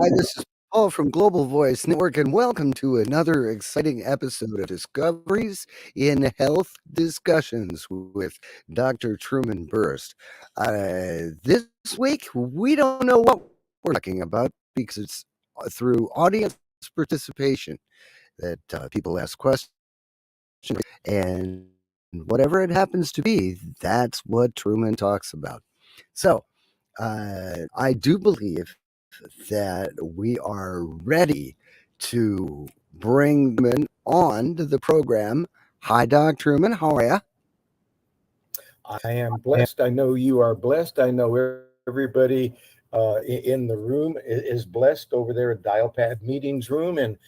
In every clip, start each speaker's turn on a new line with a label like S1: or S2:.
S1: Hi, this is Paul from Global Voice Network, and welcome to another exciting episode of Discoveries in Health Discussions with Dr. Truman Berst. This week, we don't know what we're talking about because it's through audience participation that people ask questions, and whatever it happens to be, that's what Truman talks about. So, I do believe that we are ready to bring Truman on to the program. Hi, Doc Truman. How are you?
S2: I am blessed. I know you are blessed. I know everybody in the room is blessed over there at Dialpad Meetings Room and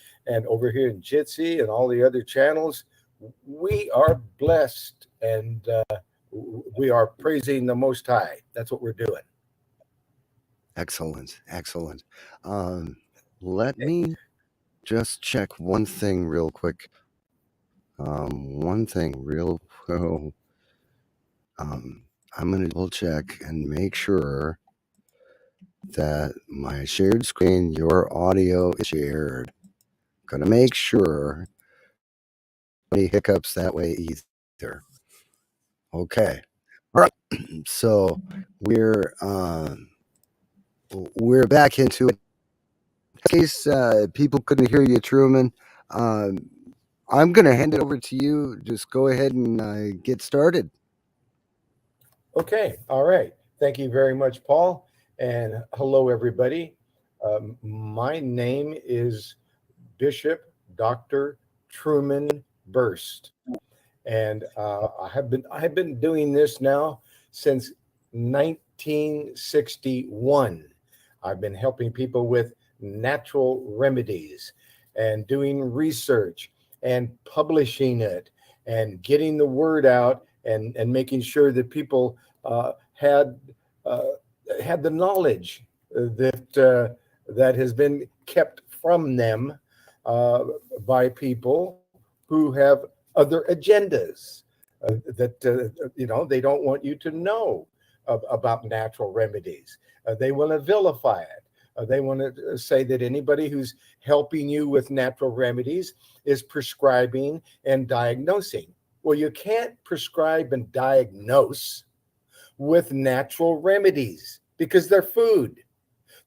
S2: over here in Jitsi and all the other channels. We are blessed and we are praising the Most High. That's what we're doing.
S1: Excellent, excellent. Let me just check one thing real quick. One thing real. Oh, I'm going to double check and make sure that my shared screen, your audio is shared. Gonna make sure any hiccups that way either. Okay. All right. So we're we're back into it. In case people couldn't hear you, Truman, um, I'm gonna hand it over to you. Just go ahead and get started.
S2: Okay. All right. Thank you very much, Paul. And hello, everybody. My name is Bishop Dr. Truman Berst. And I have been doing this now since 1961. I've been helping people with natural remedies and doing research and publishing it and getting the word out and making sure that people uh, had the knowledge that has been kept from them uh, by people who have other agendas that they don't want you to know about natural remedies. They want to vilify it. They want to say that anybody who's helping you with natural remedies is prescribing and diagnosing. Well, you can't prescribe and diagnose with natural remedies because they're food.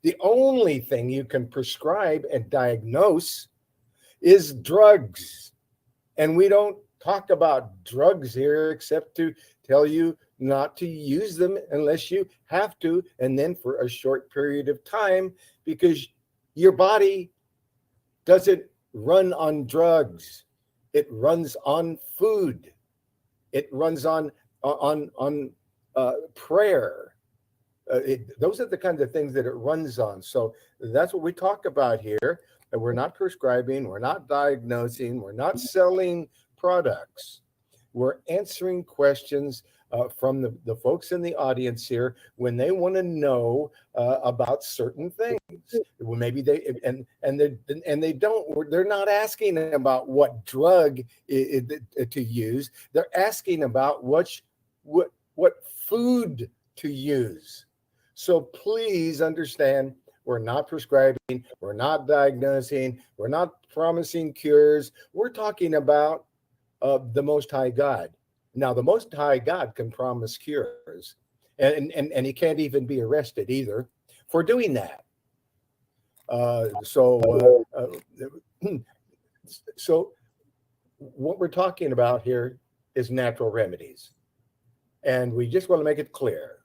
S2: The only thing you can prescribe and diagnose is drugs. And we don't talk about drugs here except to tell you not to use them unless you have to, and then for a short period of time, because your body doesn't run on drugs. It runs on food. It runs on prayer. Those are the kinds of things that it runs on. So that's what we talk about here. And we're not prescribing, we're not diagnosing, we're not selling products. We're answering questions from the folks in the audience here when they want to know about certain things. Well, maybe they don't. They're not asking about what drug to use. They're asking about what food to use. So please understand, we're not prescribing, we're not diagnosing, we're not promising cures. We're talking about the Most High God. Now, the Most High God can promise cures, and he can't even be arrested either for doing that. Uh, so, uh, uh, so what we're talking about here is natural remedies, and we just want to make it clear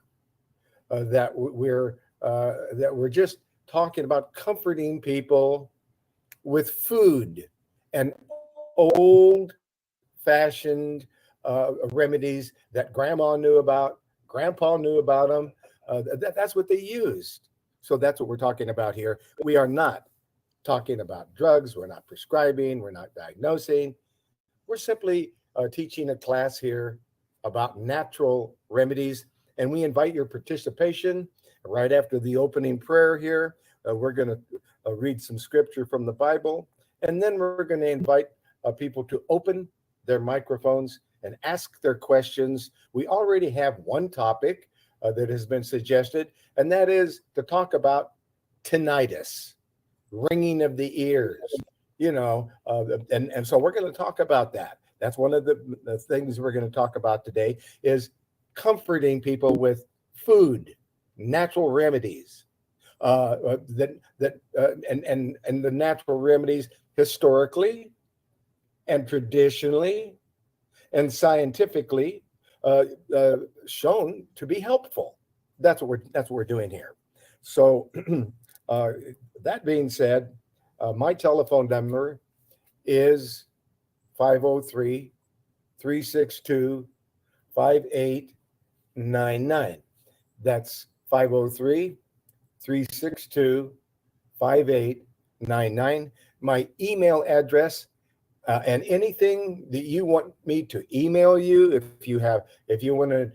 S2: that we're just talking about comforting people with food and old fashioned remedies that grandma knew about, grandpa knew about them. That's what they used. So that's what we're talking about here. We are not talking about drugs. We're not prescribing. We're not diagnosing. We're simply teaching a class here about natural remedies. And we invite your participation right after the opening prayer here. We're going to read some scripture from the Bible. And then we're going to invite people to open their microphones and ask their questions. We already have one topic that has been suggested, and that is to talk about tinnitus. ringing of the ears, and so we're going to talk about that. That's one of the things we're going to talk about today is comforting people with food, natural remedies, and the natural remedies historically and traditionally and scientifically shown to be helpful. That's what we're doing here. So that being said, my telephone number is 503-362-5899. That's 503-362-5899. My email address, and anything that you want me to email you, if you want to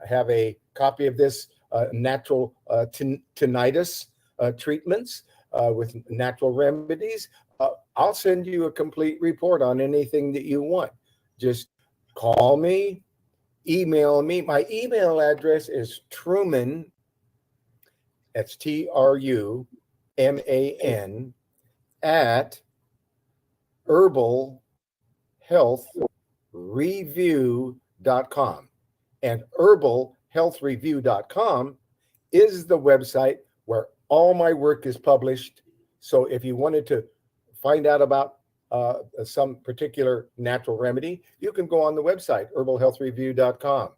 S2: have a copy of this natural tinnitus treatments with natural remedies, I'll send you a complete report on anything that you want. Just call me, email me. My email address is Truman, that's TRUMAN, at herbalhealthreview.com. And herbalhealthreview.com is the website where all my work is published. So if you wanted to find out about some particular natural remedy, you can go on the website, herbalhealthreview.com.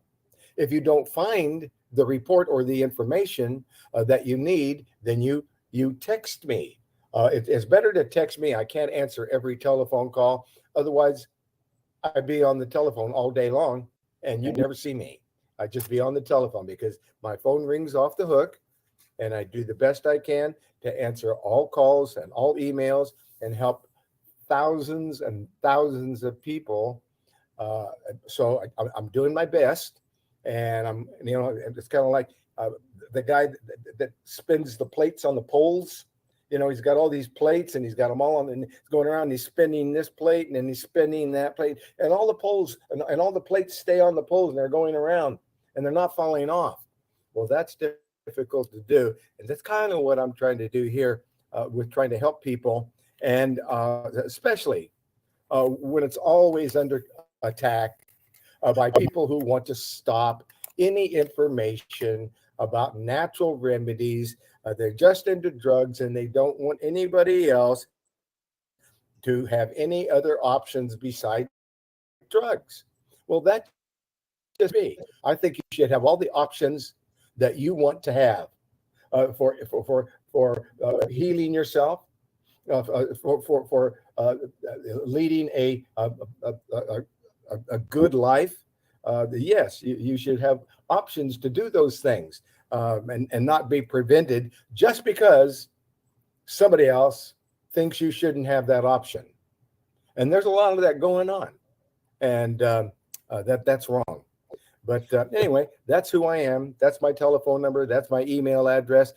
S2: If you don't find the report or the information that you need, then you text me. It's better to text me. I can't answer every telephone call. Otherwise, I'd be on the telephone all day long and you'd never see me. I'd just be on the telephone because my phone rings off the hook, and I do the best I can to answer all calls and all emails and help thousands and thousands of people. So I'm doing my best, and it's kind of like the guy that spins the plates on the poles. He's got all these plates and he's got them all on, and he's going around and he's spinning this plate and then he's spinning that plate, and all the poles and all the plates stay on the poles and they're going around and they're not falling off. Well, that's difficult to do. And that's kind of what I'm trying to do here with trying to help people. And especially when it's always under attack by people who want to stop any information about natural remedies. They're just into drugs and they don't want anybody else to have any other options besides drugs. Well, that's just me. I think you should have all the options that you want to have for healing yourself, for leading a good life. Yes, you should have options to do those things, and not be prevented just because somebody else thinks you shouldn't have that option. And there's a lot of that going on, and that's wrong. But anyway, that's who I am. That's my telephone number. That's my email address.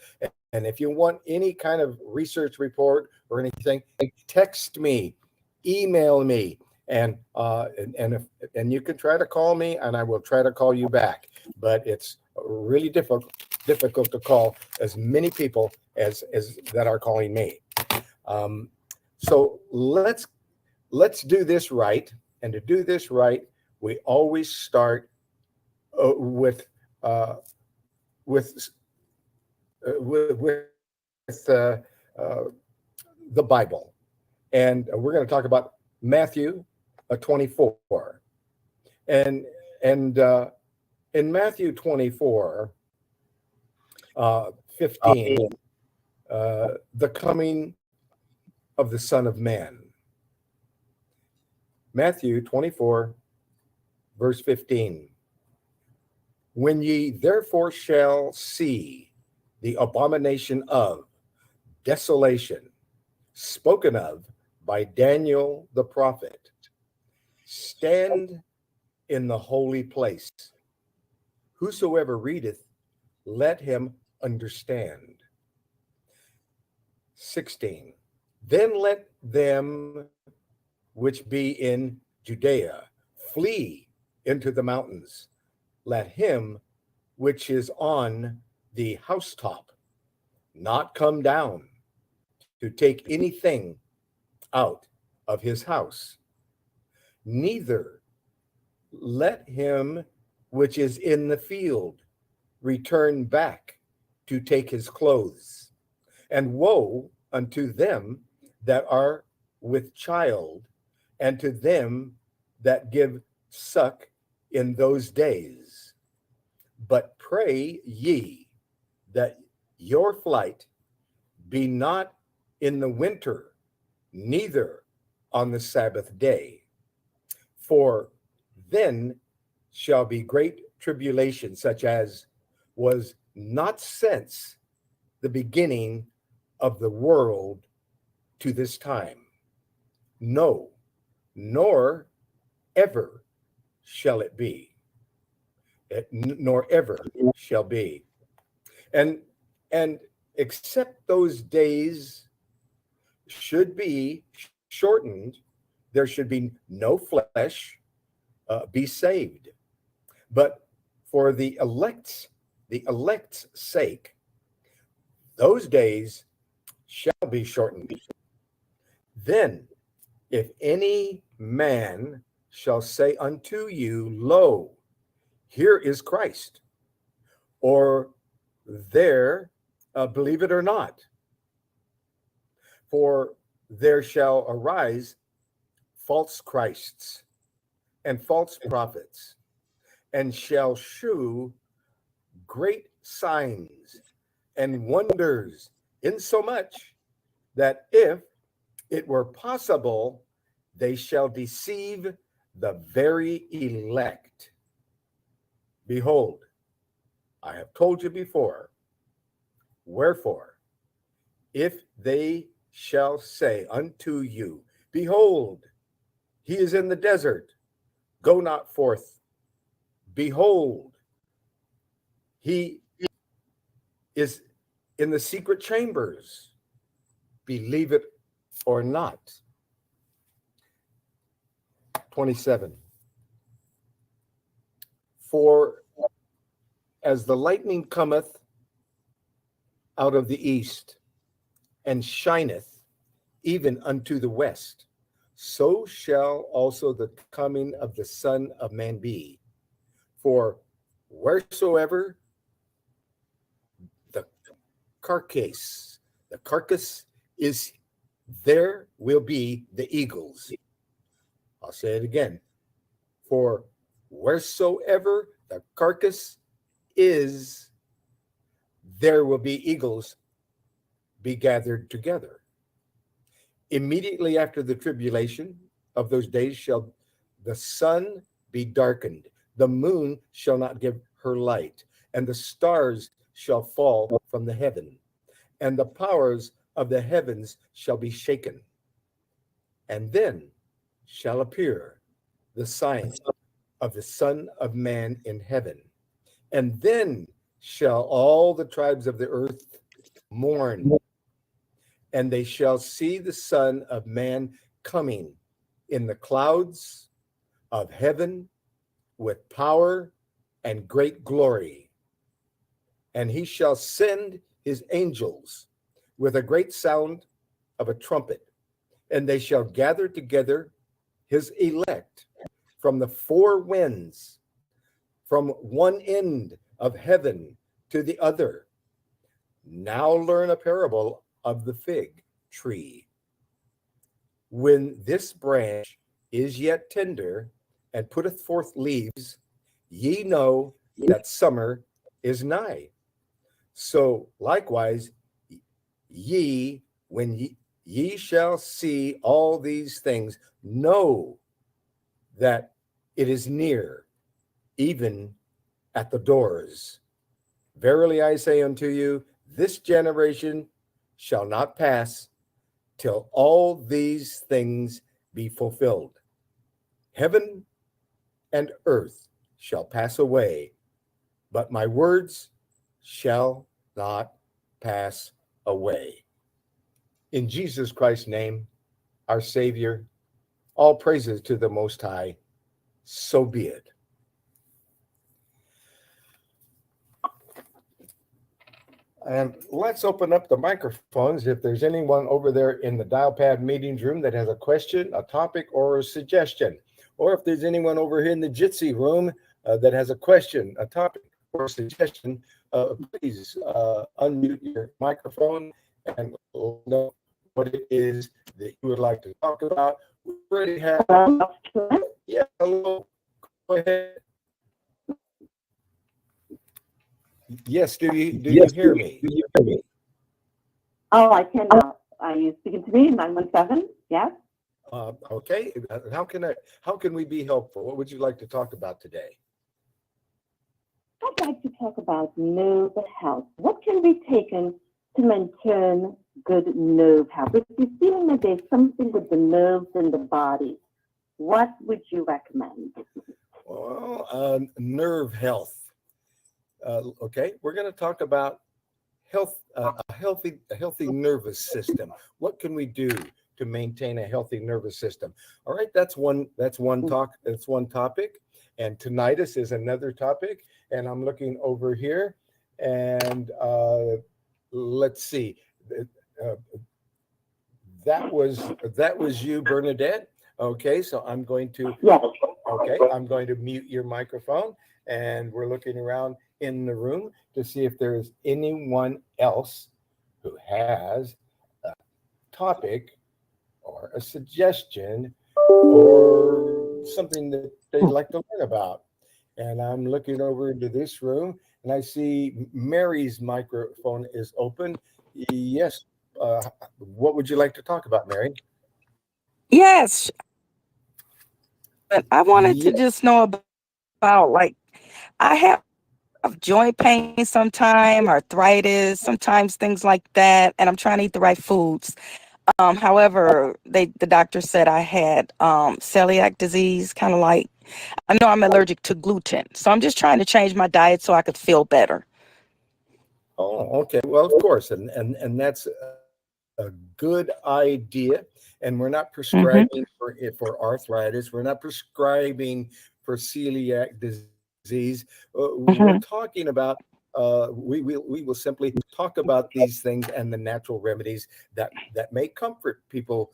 S2: And if you want any kind of research report or anything, text me, email me, and you can try to call me, and I will try to call you back. But it's really difficult to call as many people as that are calling me. So let's do this right. And to do this right, we always start with the Bible, and we're going to talk about Matthew 24, and in Matthew 24, 15, the coming of the Son of Man. Matthew 24, verse 15. When ye therefore shall see the abomination of desolation spoken of by Daniel the prophet, stand in the holy place. Whosoever readeth, let him understand. 16. Then let them which be in Judea flee into the mountains. Let him which is on the housetop not come down to take anything out of his house. Neither let him which is in the field return back to take his clothes. And woe unto them that are with child, and to them that give suck in those days. But pray ye that your flight be not in the winter, neither on the Sabbath day. For then shall be great tribulation, such as was not since the beginning of the world to this time. No, nor ever shall it be. Nor ever shall be. And except those days should be shortened, there should be no flesh be saved. But for the elect's sake, those days shall be shortened. Then, if any man shall say unto you, Lo, here is Christ, or there, believe it or not, for there shall arise false Christs and false prophets, and shall shew great signs and wonders, insomuch that if it were possible, they shall deceive the very elect. Behold, I have told you before. Wherefore, if they shall say unto you, Behold, he is in the desert, go not forth. Behold, he is in the secret chambers, believe it or not. 27. For as the lightning cometh out of the east, and shineth even unto the west, so shall also the coming of the Son of Man be. For wheresoever the carcass is, there will be the eagles. I'll say it again. For wheresoever the carcass is, there will be eagles be gathered together. Immediately after the tribulation of those days shall the sun be darkened, the moon shall not give her light, and the stars shall fall from the heaven, and the powers of the heavens shall be shaken. And then shall appear the sign of the Son of Man in heaven. And then shall all the tribes of the earth mourn, and they shall see the Son of Man coming in the clouds of heaven with power and great glory. And he shall send his angels with a great sound of a trumpet, and they shall gather together his elect from the four winds, from one end of heaven to the other. Now learn a parable of the fig tree. When this branch is yet tender and putteth forth leaves, ye know that summer is nigh. So likewise, ye, when ye shall see all these things, know that it is near, even at the doors. Verily I say unto you, this generation shall not pass till all these things be fulfilled. Heaven and earth shall pass away, but my words shall not pass away. In Jesus Christ's name, our Savior, all praises to the Most High. So be it. And let's open up the microphones. If there's anyone over there in the dial pad meetings room that has a question, a topic, or a suggestion, or if there's anyone over here in the Jitsi room that has a question, a topic, or a suggestion, please unmute your microphone and let us know what it is that you would like to talk about. We already have. Yeah, hello. Go ahead. Yes, do you hear me?
S3: Oh, I can now. Are you speaking to me? 917? Yes?
S2: Okay. How can we be helpful? What would you like to talk about today?
S3: I'd like to talk about nerve health. What can be taken to maintain good nerve health? If you're feeling that there's something with the nerves in the body, what would you recommend?
S2: Well, nerve health. Okay, we're going to talk about health, a healthy nervous system. What can we do to maintain a healthy nervous system? All right, that's one topic, and tinnitus is another topic. And I'm looking over here, and let's see. That was you, Bernadette. Okay, so I'm going to mute your microphone, and we're looking around in the room to see if there is anyone else who has a topic or a suggestion or something that they'd like to learn about. And I'm looking over into this room, and I see Mary's microphone is open. Yes. What would you like to talk about, Mary?
S4: Yes, but I wanted to just know about like I have joint pain sometime, arthritis, sometimes things like that, and I'm trying to eat the right foods. However, the doctor said I had celiac disease, kind of like I know I'm allergic to gluten, so I'm just trying to change my diet so I could feel better.
S2: Oh, okay. Well, of course, and that's a good idea. And we're not
S4: Mm-hmm.
S2: prescribing for arthritis. We're not prescribing for celiac disease. We're
S4: Mm-hmm.
S2: talking about. We will simply talk about these things and the natural remedies that may comfort people.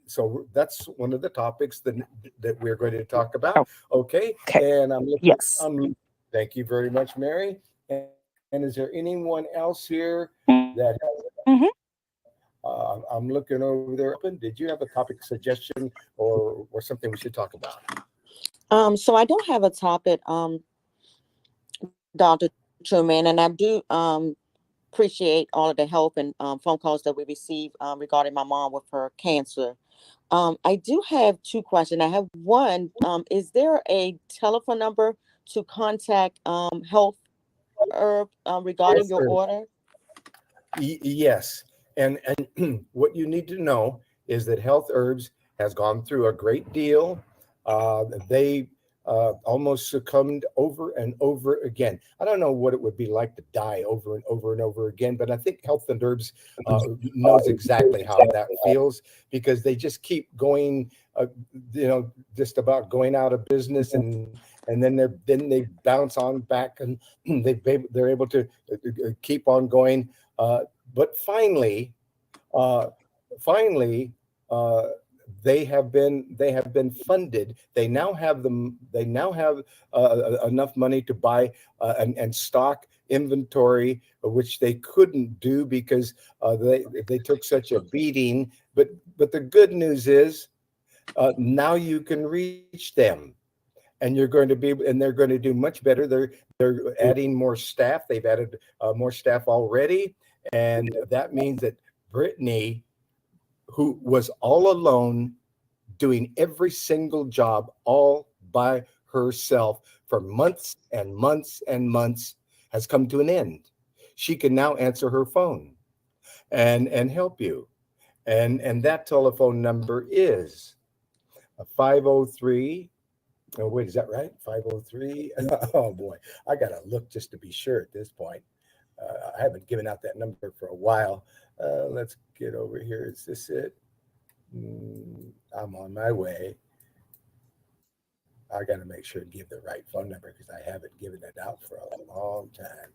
S2: So that's one of the topics that we're going to talk about. Okay,
S4: Okay.
S2: and
S4: Yes.
S2: thank you very much, Mary. And is there anyone else here that
S4: Mm-hmm.
S2: I'm looking over there. Did you have a topic suggestion or something we should talk about?
S5: So I don't have a topic, Dr. Truman, and I do appreciate all of the help and phone calls that we received regarding my mom with her cancer. I do have two questions. I have one. Is there a telephone number to contact Health Herb regarding your order?
S2: Yes. And what you need to know is that Health Herbs has gone through a great deal. They almost succumbed over and over again. I don't know what it would be like to die over and over and over again, but I think Health and Herbs knows exactly how that feels because they just keep going, just about going out of business, and then they bounce on back, and they're able to keep on going. But finally, uh, finally, they have been funded. They now have them. They now have enough money to buy and stock inventory, which they couldn't do because they took such a beating. But the good news is now you can reach them. And they're going to do much better. They're adding more staff. They've added more staff already, and that means that Brittany, who was all alone, doing every single job all by herself for months and months and months, has come to an end. She can now answer her phone and help you. And that telephone number is 503. Oh, wait, is that right? 503. Oh, boy. I got to look just to be sure at this point. I haven't given out that number for a while. Let's get over here. Is this it? I'm on my way. I got to make sure to give the right phone number because I haven't given it out for a long time.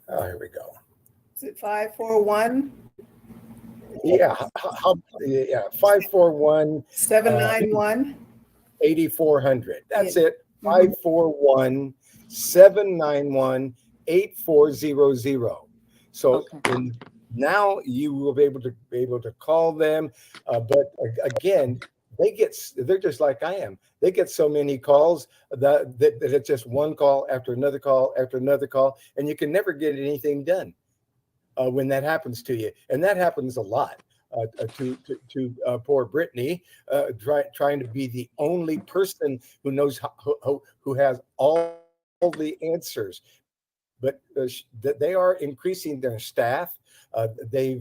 S2: Here we go.
S6: Is it 541
S2: Yeah, 541
S6: 791?
S2: 8400. That's
S6: Yeah.
S2: it. 541 791 8400. So
S5: Okay.
S2: now you will be able to call them. But again, they're just like I am. They get so many calls that it's just one call after another call after another call, and you can never get anything done when that happens to you. And that happens a lot. To poor Brittany, trying to be the only person who knows who has all the answers, but they are increasing their staff. They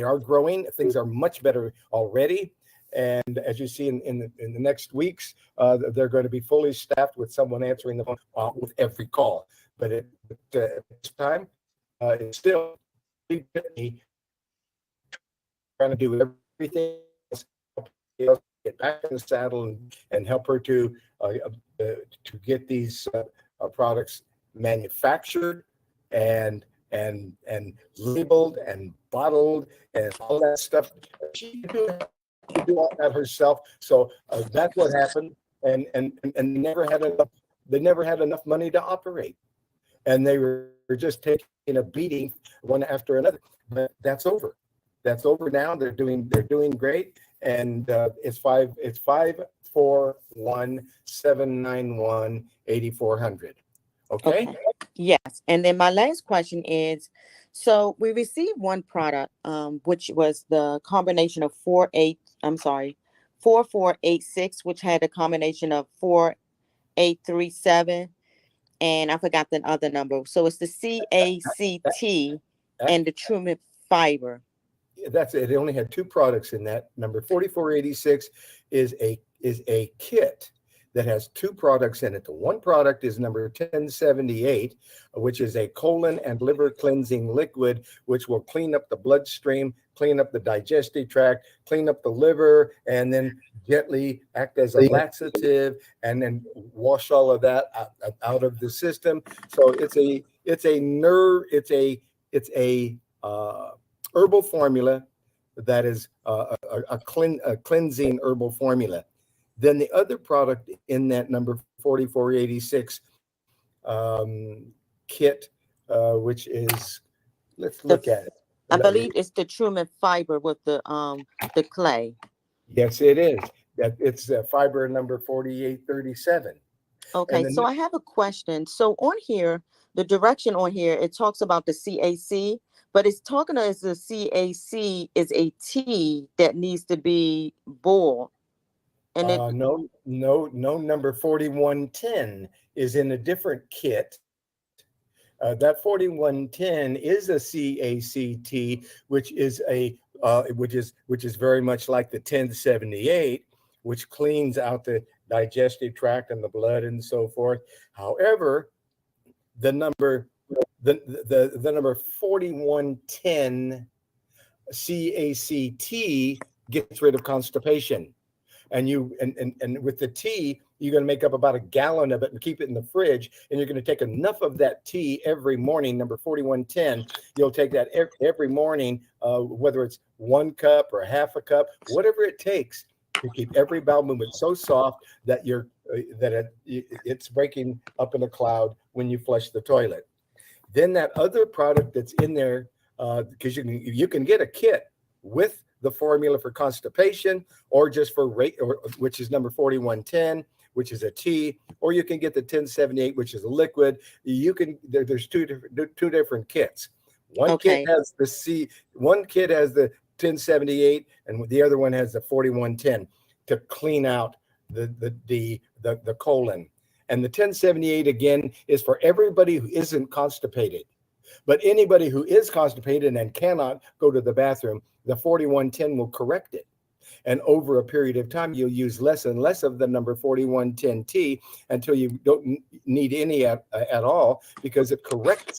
S2: are growing. Things are much better already. And as you see in the next weeks, they're going to be fully staffed with someone answering the phone with every call. But at this time, it's still Brittany trying to do everything else, get back in the saddle and help her to get these products manufactured and labeled and bottled and all that stuff. She can do all that herself. So that's what happened. And they never had enough. They never had enough money to operate, and they were just taking a beating one after another. But that's over. That's over now. They're doing great. And it's 541 791 8400. Okay.
S5: Yes. And then my last question is, so we received one product, which was the combination of 4486, which had a combination of 4837, and I forgot the other number. So it's the CACT and the Truman fiber.
S2: That's it. It only had two products in that. Number 4486 is a kit that has two products in it. The one product is number 1078, which is a colon and liver cleansing liquid, which will clean up the bloodstream, clean up the digestive tract, clean up the liver, and then gently act as a laxative, and then wash all of that out of the system. So it's a herbal formula that is a cleansing herbal formula. Then the other product in that number 4486 kit, which is, let's look at it.
S5: I believe it's the Truman fiber with the clay.
S2: Yes, it is. That it's fiber number 4837.
S5: Okay, so I have a question. So on here, the direction on here, it talks about the CAC, but it's talking as the CAC is a tea that needs to be boiled. And
S2: no, number 4110 is in a different kit. That 4110 is a CACT, which is very much like the 1078, which cleans out the digestive tract and the blood and so forth. However, the number 4110 CACT gets rid of constipation. And with the tea, you're going to make up about a gallon of it and keep it in the fridge. And you're going to take enough of that tea every morning, number 4110. You'll take that every morning, whether it's 1 cup or half a cup, whatever it takes to keep every bowel movement so soft that it's breaking up in a cloud when you flush the toilet. Then that other product that's in there, because you can get a kit with the formula for constipation, or just for which is number 4110, which is a tea, or you can get the 1078, which is a liquid. There's two different kits. One kit has the 1078, and the other one has the 4110 to clean out the colon. And the 1078 again is for everybody who isn't constipated. But anybody who is constipated and cannot go to the bathroom, the 4110 will correct it. And over a period of time, you'll use less and less of the number 4110T until you don't need any at all, because it corrects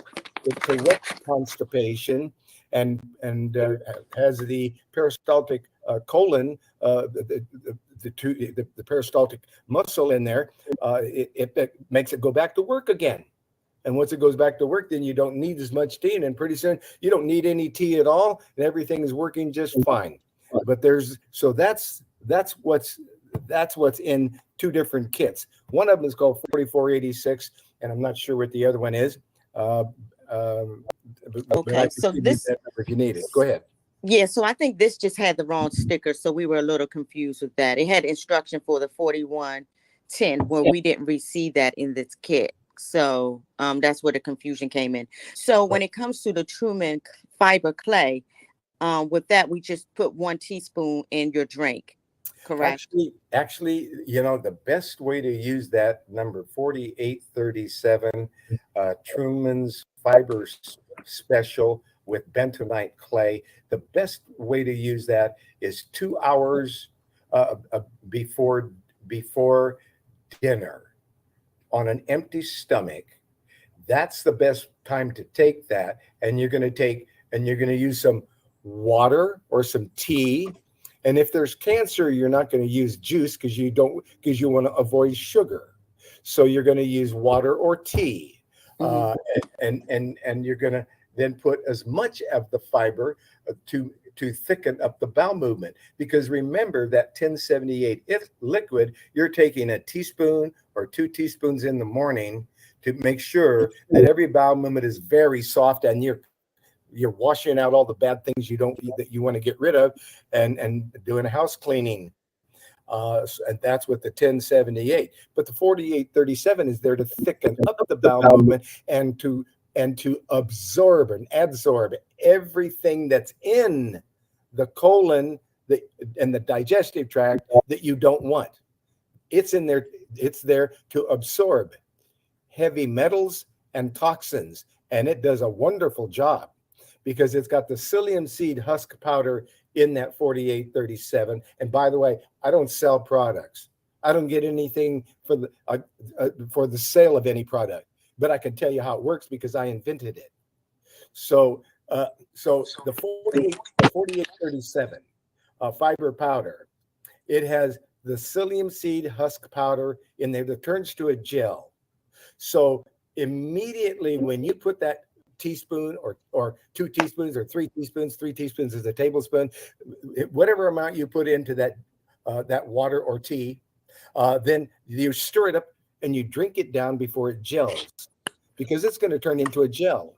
S2: constipation and has the peristaltic colon, the peristaltic muscle in there. It makes it go back to work again. And once it goes back to work, then you don't need as much tea. And then pretty soon you don't need any tea at all. And everything is working just fine. But that's what's in two different kits. One of them is called 4486, and I'm not sure what the other one is.
S5: Okay, so this,
S2: if you need it, go ahead.
S5: yeah, so I think this just had the wrong sticker, so we were a little confused with that. It had instruction for the 4110, where we didn't receive that in this kit. So that's where the confusion came in. So when it comes to the Truman fiber clay, with that, we just put 1 teaspoon in your drink, correct?
S2: Actually, the best way to use that number 4837, Truman's Fiber Special with bentonite clay, the best way to use that is 2 hours before dinner on an empty stomach. That's the best time to take that, and you're going to use some water or some tea. And if there's cancer, you're not going to use juice because you want to avoid sugar. So you're going to use water or tea. And you're going to then put as much of the fiber to thicken up the bowel movement. Because remember that 1078 liquid, you're taking a teaspoon or 2 teaspoons in the morning to make sure that every bowel movement is very soft, and you're washing out all the bad things that you want to get rid of, and doing a house cleaning. And that's with the 1078. But the 4837 is there to thicken up the bowel movement and to absorb and adsorb everything that's in the colon and the digestive tract that you don't want. It's in there. It's there to absorb heavy metals and toxins, and it does a wonderful job because it's got the psyllium seed husk powder in that 4837. And by the way, I don't sell products. I don't get anything for the sale of any product, but I can tell you how it works because I invented it. So the 4837 fiber powder, it has the psyllium seed husk powder in there that turns to a gel. So immediately when you put that teaspoon or 2 teaspoons or 3 teaspoons, 3 teaspoons is a tablespoon, whatever amount you put into that water or tea, then you stir it up and you drink it down before it gels, because it's going to turn into a gel,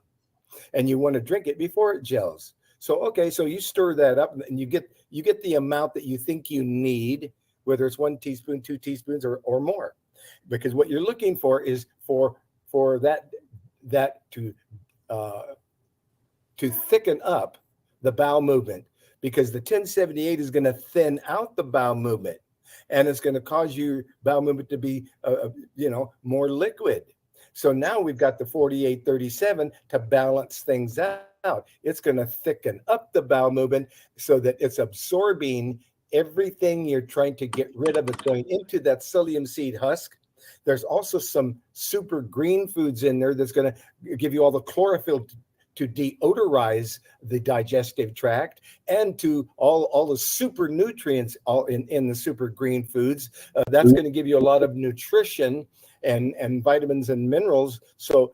S2: and you want to drink it before it gels. So you stir that up and you get the amount that you think you need, whether it's 1 teaspoon, 2 teaspoons, or more, because what you're looking for is for that to thicken up the bowel movement, because the 1078 is going to thin out the bowel movement, and it's going to cause your bowel movement to be more liquid. So now we've got the 4837 to balance things out. It's going to thicken up the bowel movement so that it's absorbing everything you're trying to get rid of. It's going into that psyllium seed husk. There's also some super green foods in there that's going to give you all the chlorophyll to deodorize the digestive tract, and to all the super nutrients all in the super green foods. That's going to give you a lot of nutrition and vitamins and minerals. So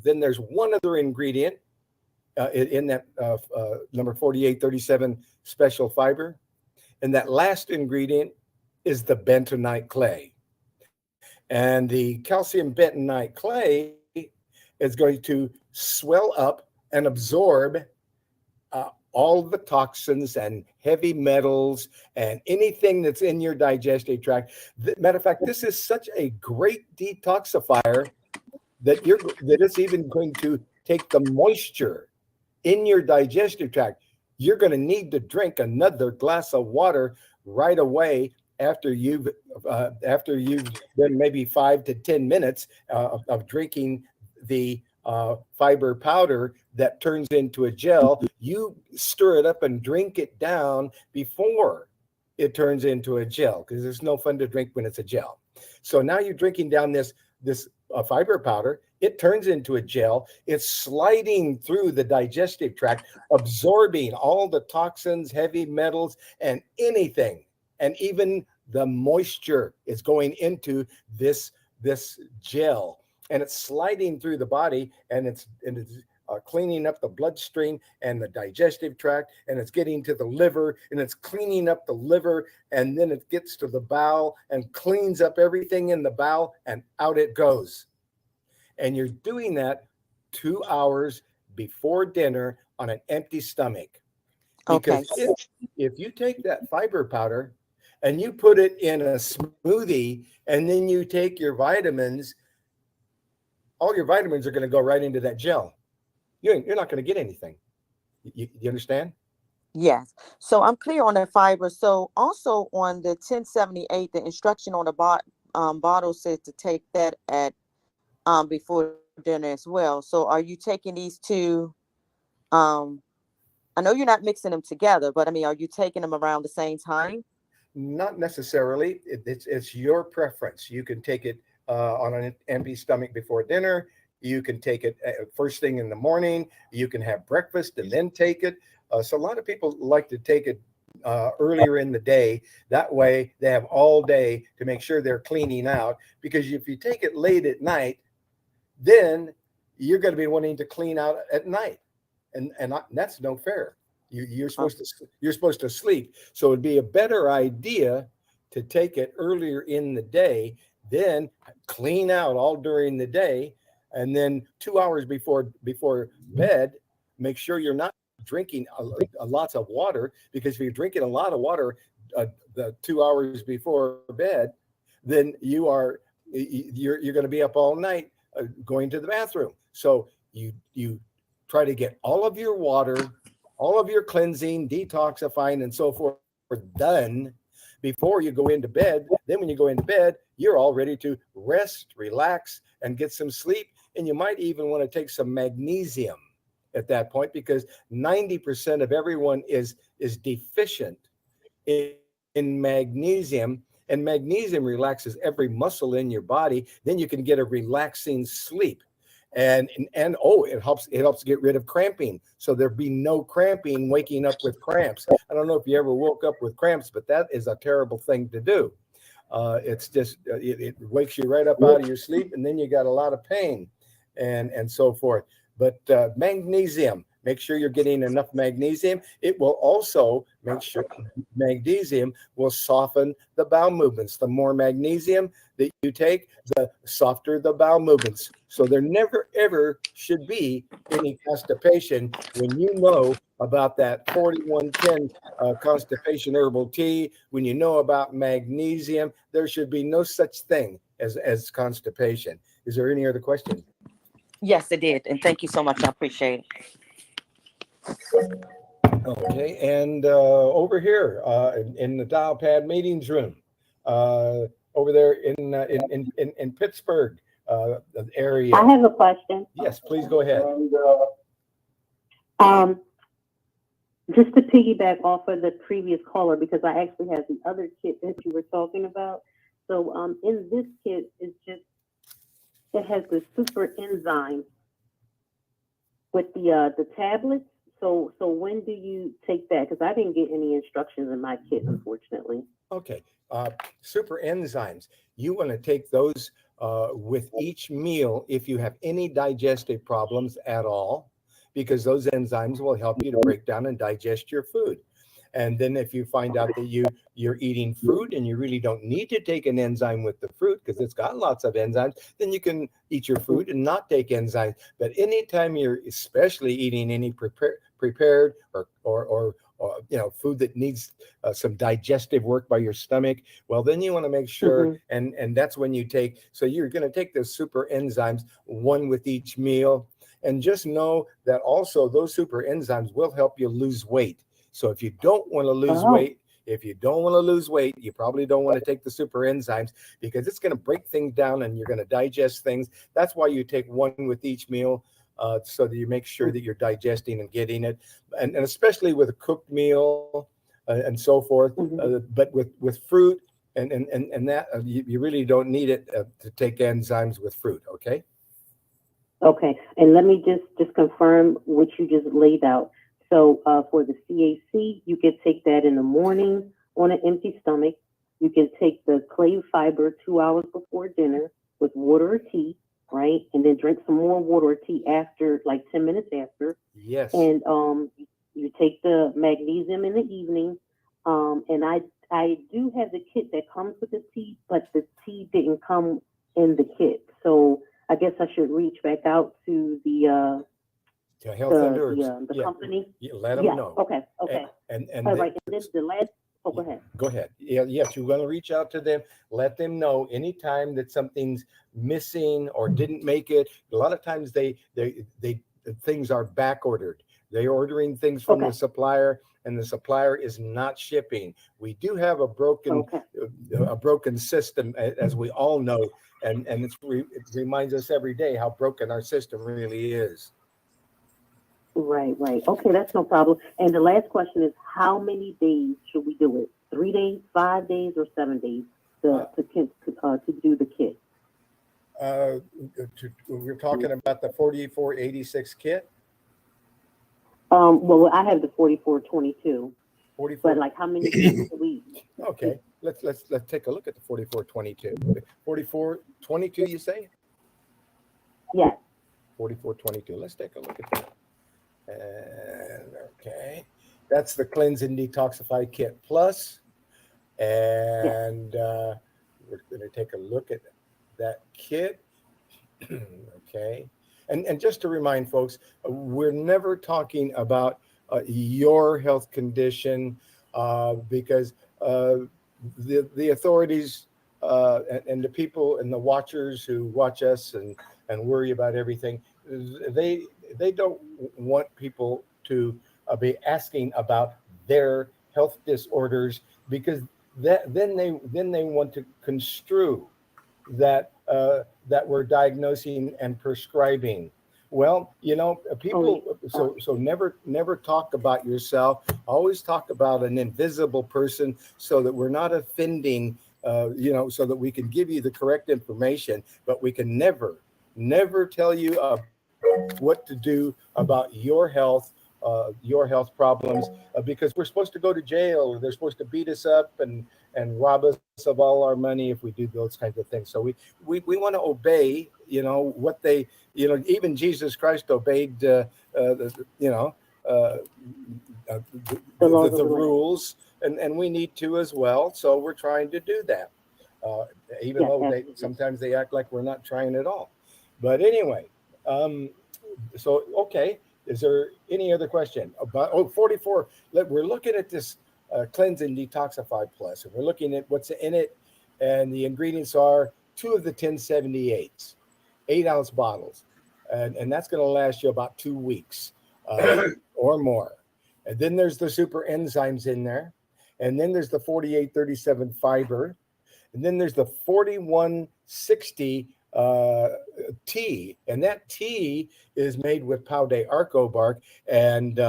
S2: then there's one other ingredient in that number 4837 special fiber. And that last ingredient is the bentonite clay. And the calcium bentonite clay is going to swell up and absorb all the toxins and heavy metals and anything that's in your digestive tract. Matter of fact, this is such a great detoxifier that it's even going to take the moisture in your digestive tract. You're going to need to drink another glass of water right away after you've been maybe 5 to 10 minutes of drinking the fiber powder that turns into a gel. You stir it up and drink it down before it turns into a gel, because it's no fun to drink when it's a gel. So now you're drinking down this fiber powder. It turns into a gel. It's sliding through the digestive tract, absorbing all the toxins, heavy metals, and anything. And even the moisture is going into this gel. and it's sliding through the body, and it's cleaning up the bloodstream and the digestive tract, and it's getting to the liver, and it's cleaning up the liver, and then it gets to the bowel and cleans up everything in the bowel, and out it goes. And you're doing that 2 hours before dinner on an empty stomach. Because if you take that fiber powder and you put it in a smoothie, and then you take your vitamins, all your vitamins are going to go right into that gel. You're not going to get anything. You understand?
S5: Yes. So I'm clear on the fiber. So also on the 1078, the instruction on the bottle says to take that at before dinner as well. So are you taking these two? I know you're not mixing them together, but I mean, are you taking them around the same time?
S2: Not necessarily. It's your preference. You can take it on an empty stomach before dinner. You can take it first thing in the morning. You can have breakfast and then take it. So a lot of people like to take it earlier in the day. That way they have all day to make sure they're cleaning out. Because if you take it late at night, then you're going to be wanting to clean out at night, and that's no fair. You're supposed to sleep. So it'd be a better idea to take it earlier in the day, then clean out all during the day, and then 2 hours before bed, make sure you're not drinking lots of water, because if you're drinking a lot of water the 2 hours before bed, then you're going to be up all night going to the bathroom. So you try to get all of your water, all of your cleansing, detoxifying, and so forth done before you go into bed. Then when you go into bed, you're all ready to rest, relax, and get some sleep. And you might even want to take some magnesium at that point, because 90% of everyone is deficient in magnesium, and magnesium relaxes every muscle in your body. Then you can get a relaxing sleep. And it helps get rid of cramping, so there'd be no cramping, waking up with cramps. I don't know if you ever woke up with cramps, but that is a terrible thing to do. It's just it wakes you right up out of your sleep, and then you got a lot of pain and so forth. But magnesium, make sure you're getting enough magnesium. It will also make sure magnesium will soften the bowel movements. The more magnesium that you take, the softer the bowel movements. So there never, ever should be any constipation when you know about that 4110 constipation herbal tea. When you know about magnesium, there should be no such thing as constipation. Is there any other question?
S5: Yes, it did. And thank you so much. I appreciate it.
S2: Okay, and over here in the dial pad meetings room, over there in Pittsburgh area.
S3: I have a question.
S2: Yes, please go ahead.
S3: Just to piggyback off of the previous caller, because I actually have the other kit that you were talking about. So in this kit, it has the super enzyme with the tablets. So when do you take that? Because I didn't get any instructions in my kit, unfortunately.
S2: Okay, super enzymes. You want to take those with each meal if you have any digestive problems at all, because those enzymes will help you to break down and digest your food. And then if you find out that you're eating fruit and you really don't need to take an enzyme with the fruit because it's got lots of enzymes, then you can eat your fruit and not take enzymes. But anytime you're especially eating any prepared or food that needs some digestive work by your stomach, well, then you want to make sure, and that's when you take, so you're going to take those super enzymes, one with each meal. And just know that also those super enzymes will help you lose weight. So if you don't want to lose weight, you probably don't want to take the super enzymes, because it's going to break things down and you're going to digest things. That's why you take one with each meal, so that you make sure that you're digesting and getting it. And especially with a cooked meal and so forth. But with fruit and that, you really don't need it to take enzymes with fruit. Okay.
S3: Okay. And let me just confirm what you just laid out. So for the CAC, you can take that in the morning on an empty stomach. You can take the clay fiber 2 hours before dinner with water or tea. right? And then drink some more water or tea after, like 10 minutes after.
S2: Yes.
S3: And you take the magnesium in the evening. And I do have the kit that comes with the tea, but the tea didn't come in the kit. So I guess I should reach back out to the
S2: Health and Herbs.
S3: the company.
S2: Let them know.
S3: Okay.
S2: And
S3: All right. And then the last. Oh, go ahead.
S2: Go ahead. Yes, you're going to reach out to them. Let them know anytime that something's missing or didn't make it. A lot of times they things are back ordered. They're ordering things from the supplier, and the supplier is not shipping. We do have a broken system, as we all know, and it reminds us every day how broken our system really is.
S3: Right. Okay, that's no problem. And the last question is, how many days should we do it? 3 days, 5 days, or 7 days to do the kit?
S2: We're talking about the 4486 kit.
S3: Well, I have the 4422.
S2: 44.
S3: But like, how many days a week?
S2: Okay, let's take a look at the 4422. 4422, you say?
S3: Yes.
S2: 4422. Let's take a look at that. Okay, that's the Cleanse and Detoxify Kit Plus, and we're going to take a look at that kit. Okay, and just to remind folks, we're never talking about your health condition because the authorities and the people and the watchers who watch us and worry about everything, they don't want people to be asking about their health disorders, because then they want to construe that we're diagnosing and prescribing. Well, people. So never talk about yourself. Always talk about an invisible person, so that we're not offending. So that we can give you the correct information, but we can never tell you what to do about your health problems, because we're supposed to go to jail, or they're supposed to beat us up and rob us of all our money if we do those kinds of things. So we want to obey, what they, even Jesus Christ obeyed, the rules, and we need to as well. So we're trying to do that, even though sometimes they act like we're not trying at all. But anyway, so, okay. Is there any other question about 44? We're looking at this Cleanse and Detoxify Plus, and we're looking at what's in it, and the ingredients are 2 of the 1078s, 8-ounce bottles, and that's going to last you about 2 weeks or more. And then there's the super enzymes in there, and then there's the 4837 fiber, and then there's the 4160 tea, and that tea is made with pau de arco bark, and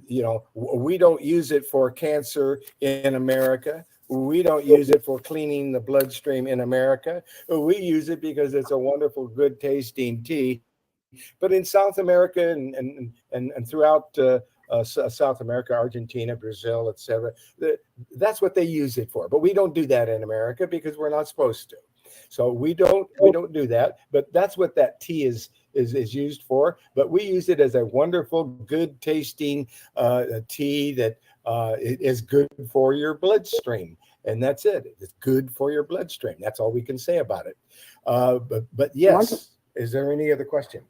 S2: we don't use it for cancer in America. We don't use it for cleaning the bloodstream in America. We use it because it's a wonderful, good tasting tea. But in South America and throughout South America, Argentina, Brazil, etc., that's what they use it for. But we don't do that in America because we're not supposed to. So we don't do that, but that's what that tea is used for. But we use it as a wonderful, good tasting tea that is good for your bloodstream, and that's it. It's good for your bloodstream. That's all we can say about it. But yes, is there any other question?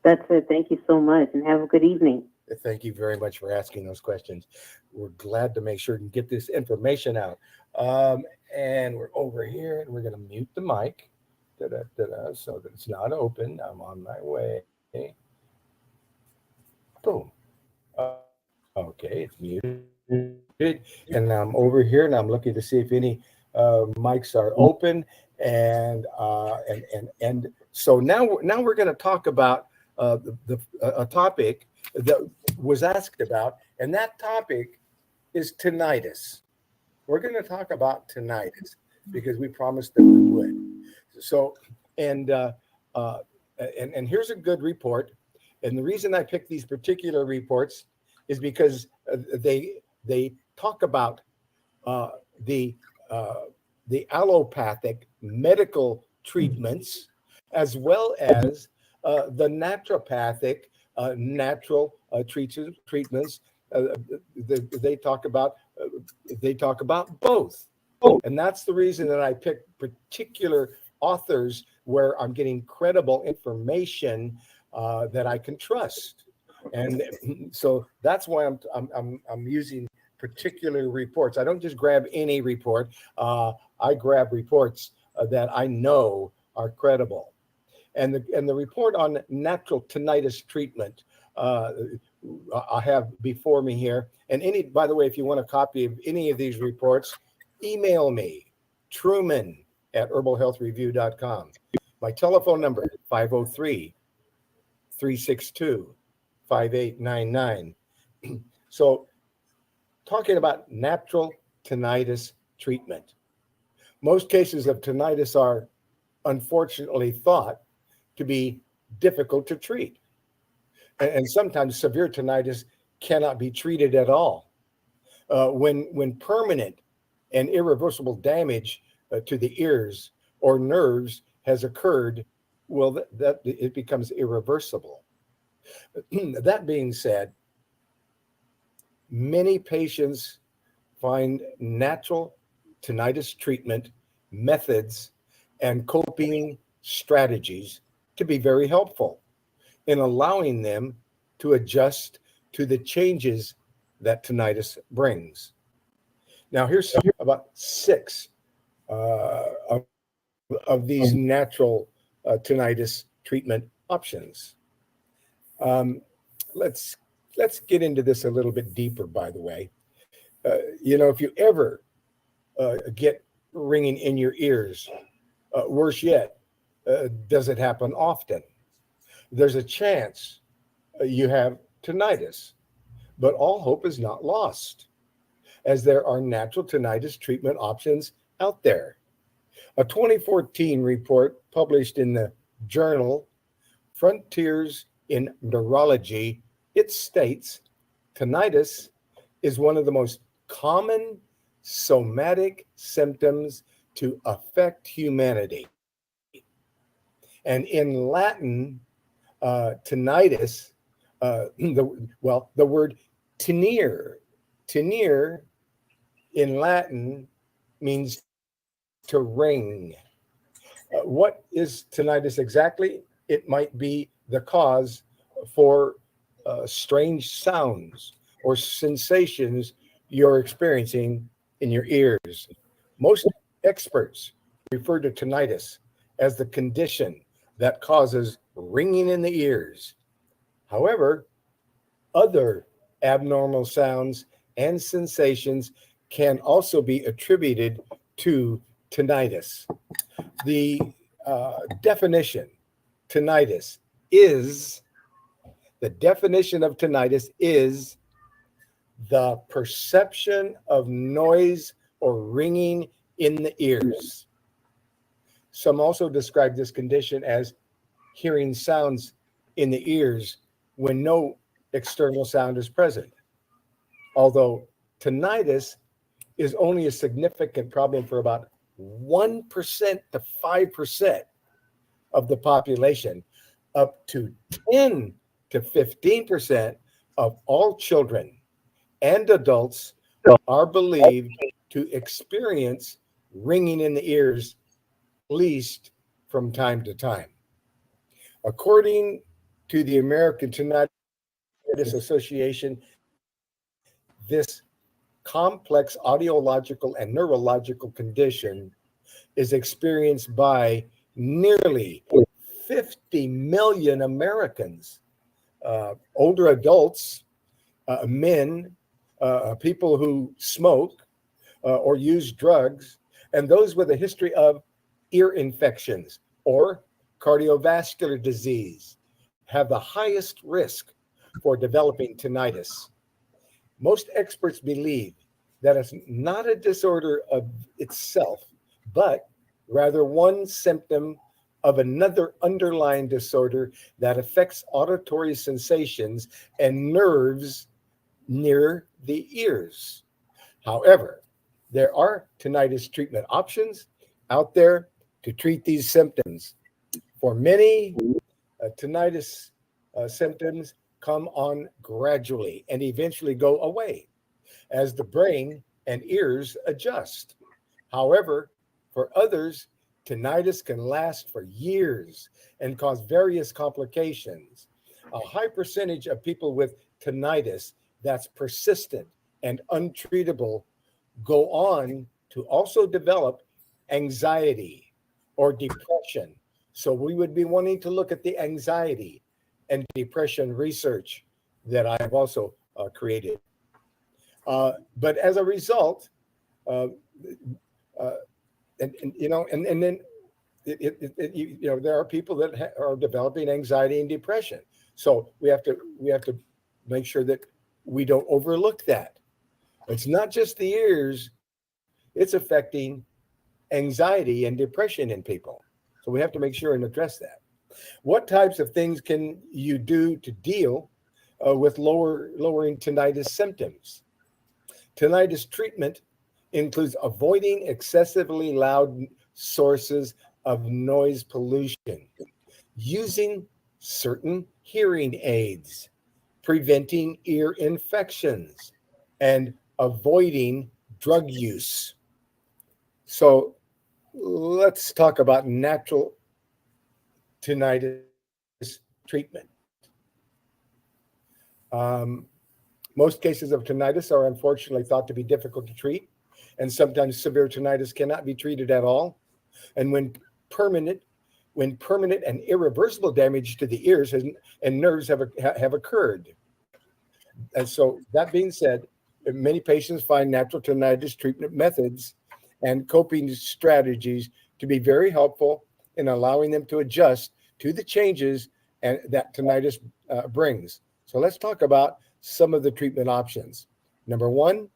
S3: That's it. Thank you so much, and have a good evening.
S2: Thank you very much for asking those questions. We're glad to make sure and get this information out. And we're over here, and we're going to mute the mic so that it's not open. I'm on my way. Boom. Okay, it's muted. And I'm over here, and I'm looking to see if any mics are open. And so now we're going to talk about a topic that was asked about, and that topic is tinnitus. We're going to talk about tinnitus because we promised that we would. So, and here's a good report. And the reason I picked these particular reports is because they talk about the allopathic medical treatments as well as the naturopathic natural treatments. They talk about both, and that's the reason that I pick particular authors where I'm getting credible information that I can trust, and so that's why I'm using particular reports. I don't just grab any report. I grab reports that I know are credible. And the report on natural tinnitus treatment I have before me here. And by the way, if you want a copy of any of these reports, email me, Truman@herbalhealthreview.com. My telephone number, 503-362-5899. So talking about natural tinnitus treatment. Most cases of tinnitus are unfortunately thought to be difficult to treat. And sometimes severe tinnitus cannot be treated at all. When permanent and irreversible damage to the ears or nerves has occurred, well, that it becomes irreversible. That being said, many patients find natural tinnitus treatment methods and coping strategies to be very helpful in allowing them to adjust to the changes that tinnitus brings. Now, here's about 6 of these natural tinnitus treatment options. Let's get into this a little bit deeper, by the way. If you ever get ringing in your ears, worse yet, does it happen often? There's a chance you have tinnitus, but all hope is not lost, as there are natural tinnitus treatment options out there. A 2014 report published in the journal Frontiers in Neurology, it states tinnitus is one of the most common somatic symptoms to affect humanity. And in Latin, tinnitus, the word tenere in Latin means to ring. What is tinnitus exactly? It might be the cause for strange sounds or sensations you're experiencing in your ears. Most experts refer to tinnitus as the condition that causes ringing in the ears. However, other abnormal sounds and sensations can also be attributed to tinnitus. The definition of tinnitus is the perception of noise or ringing in the ears. Some also describe this condition as hearing sounds in the ears when no external sound is present. Although tinnitus is only a significant problem for about 1% to 5% of the population, up to 10 to 15% of all children and adults are believed to experience ringing in the ears, at least from time to time. According to the American Tinnitus Association, this complex audiological and neurological condition is experienced by nearly 50 million Americans, older adults, men, people who smoke or use drugs, and those with a history of ear infections or cardiovascular disease have the highest risk for developing tinnitus. Most experts believe that it's not a disorder of itself, but rather one symptom of another underlying disorder that affects auditory sensations and nerves near the ears. However, there are tinnitus treatment options out there to treat these symptoms. For many, tinnitus symptoms come on gradually and eventually go away as the brain and ears adjust. However, for others, tinnitus can last for years and cause various complications. A high percentage of people with tinnitus that's persistent and untreatable go on to also develop anxiety or depression. So we would be wanting to look at the anxiety and depression research that I've also created. But as a result, and then there are people that are developing anxiety and depression. So we have to make sure that we don't overlook that. It's not just the ears; it's affecting anxiety and depression in people. So we have to make sure and address that. What types of things can you do to deal with lowering tinnitus symptoms? Tinnitus treatment includes avoiding excessively loud sources of noise pollution, using certain hearing aids, preventing ear infections, and avoiding drug use. So let's talk about natural tinnitus treatment. Most cases of tinnitus are unfortunately thought to be difficult to treat, and sometimes severe tinnitus cannot be treated at all. And when permanent and irreversible damage to the ears and nerves have occurred. And so that being said, many patients find natural tinnitus treatment methods and coping strategies to be very helpful in allowing them to adjust to the changes and that tinnitus brings. So let's talk about some of the treatment options. Number one,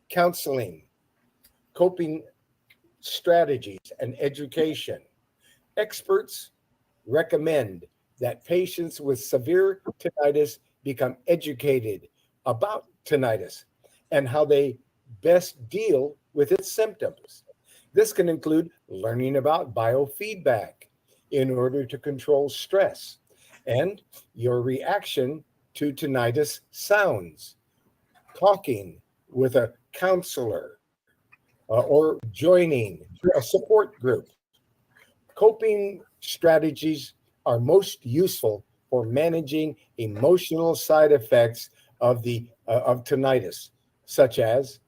S2: counseling, coping strategies, and education. Experts recommend that patients with severe tinnitus become educated about tinnitus and how they best deal with its symptoms. This can include learning about biofeedback in order to control stress and your reaction to tinnitus sounds, talking with a counselor, or joining a support group. Coping strategies are most useful for managing emotional side effects of tinnitus, such as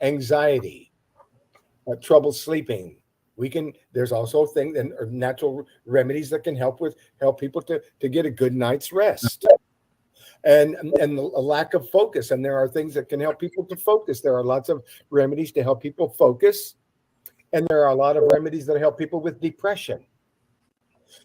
S2: anxiety, trouble sleeping. There's also things and natural remedies that can help people to get a good night's rest. And a lack of focus. And there are things that can help people to focus. There are lots of remedies to help people focus. And there are a lot of remedies that help people with depression.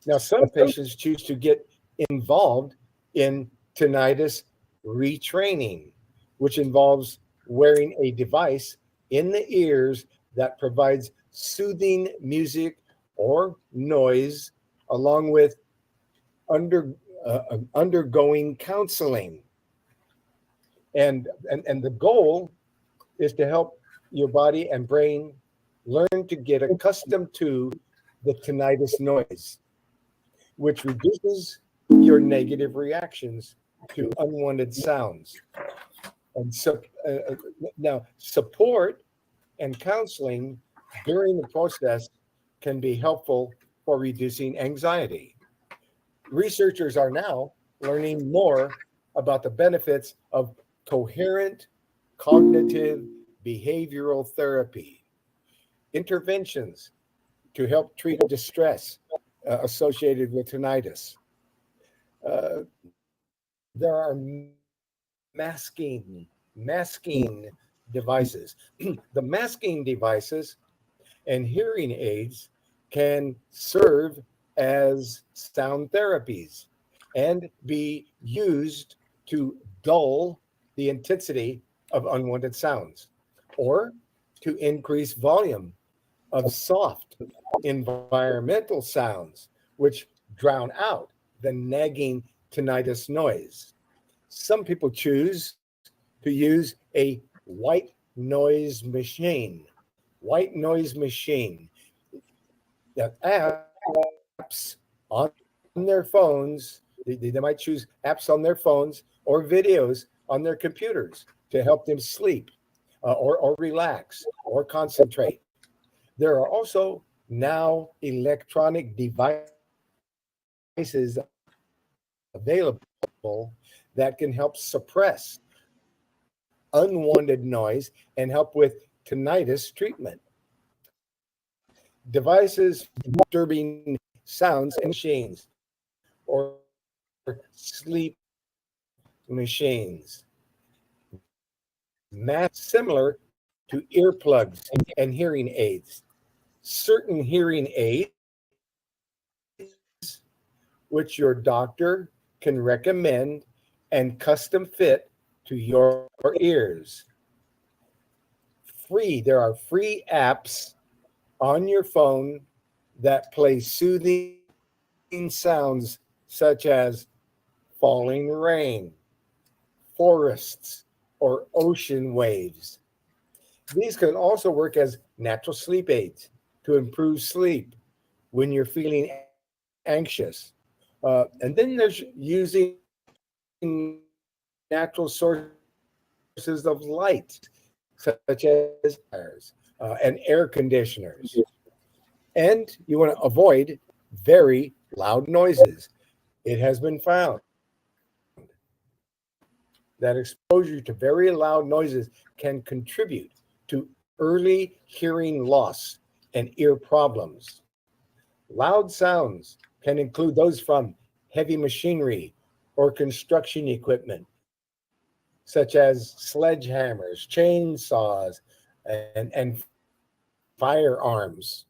S2: Now, some patients choose to get involved in tinnitus retraining, which involves wearing a device in the ears that provides soothing music or noise, along with undergoing counseling. And the goal is to help your body and brain learn to get accustomed to the tinnitus noise, which reduces your negative reactions to unwanted sounds. And so now support and counseling during the process can be helpful for reducing anxiety. Researchers are now learning more about the benefits of coherent cognitive behavioral therapy, interventions to help treat distress associated with tinnitus. There are masking devices. The masking devices and hearing aids can serve as sound therapies and be used to dull the intensity of unwanted sounds or to increase volume of soft environmental sounds, which drown out the nagging tinnitus noise. Some people choose to use a white noise machine that apps on their phones. They might choose apps on their phones or videos on their computers to help them sleep or relax or concentrate. There are also now electronic devices available that can help suppress unwanted noise and help with tinnitus treatment. Devices disturbing sounds and machines or sleep machines. Similar to earplugs and hearing aids. Certain hearing aids, which your doctor can recommend and custom fit to your ears. There are free apps on your phone that play soothing sounds such as falling rain, forests, or ocean waves. These can also work as natural sleep aids to improve sleep when you're feeling anxious. And then there's using natural sources of light, such as fires and air conditioners. And you want to avoid very loud noises. It has been found that exposure to very loud noises can contribute to early hearing loss and ear problems. Loud sounds can include those from heavy machinery or construction equipment, such as sledgehammers, chainsaws, and firearms.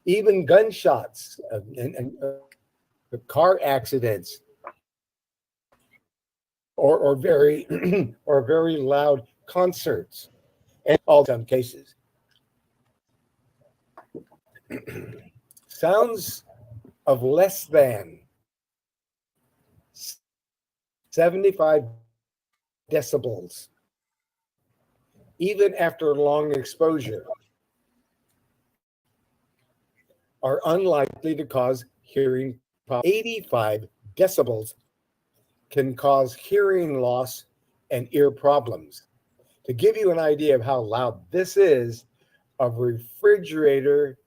S2: Even gunshots and car accidents or very or very loud concerts, and all some cases. Sounds of less than 75 decibels, even after long exposure, are unlikely to cause hearing problems. 85 decibels can cause hearing loss and ear problems. To give you an idea of how loud this is, a refrigerator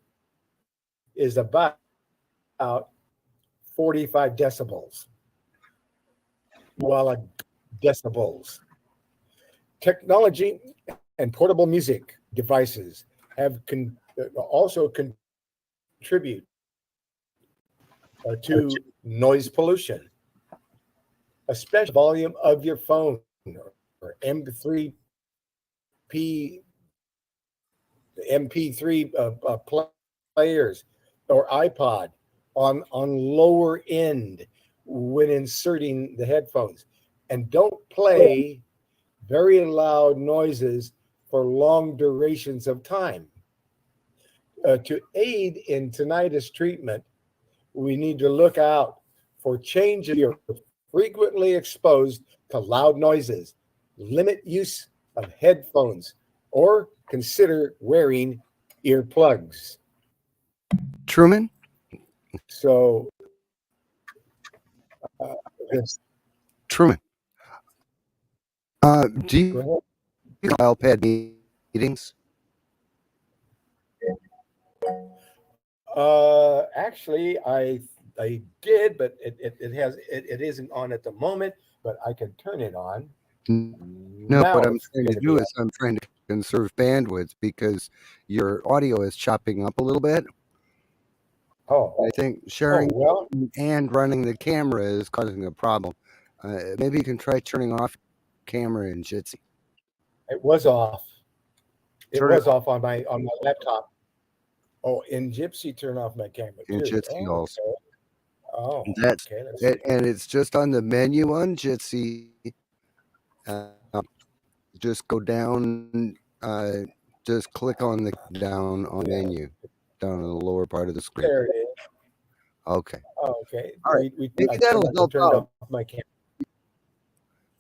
S2: is about 45 decibels, while a decibels. Technology and portable music devices have also contribute to noise pollution, especially volume of your phone or MP3 players or iPod on lower end when inserting the headphones. And don't play very loud noises for long durations of time. To aid in tinnitus treatment, we need to look out for changes. You're frequently exposed to loud noises. Limit use of headphones or consider wearing earplugs.
S1: Truman?
S2: So,
S1: Truman, do you pad meetings?
S2: Actually, I did, but it isn't on at the moment. But I can turn it on.
S1: No,
S2: Now
S1: what I'm
S2: it's
S1: trying to
S2: gonna
S1: do
S2: be
S1: is I'm trying to conserve bandwidth because your audio is chopping up a little bit.
S2: on.
S1: I think sharing
S2: well,
S1: and running the camera is causing a problem. Maybe you can try turning off camera in Jitsi.
S2: it was off. It
S1: Turn it
S2: was off on my laptop. Oh, in Gypsy, turn off my camera
S1: in
S2: too.
S1: Jitsi also.
S2: Okay. Oh,
S1: That's
S2: okay. Let's
S1: it, and it's just on the menu on Jitsi. Just go down. Just click on the down on menu down in the lower part of the screen.
S2: there it is.
S1: Okay.
S2: Okay.
S1: All right.
S2: Maybe
S1: Maybe that'll help
S2: turned
S1: out.
S2: off my camera.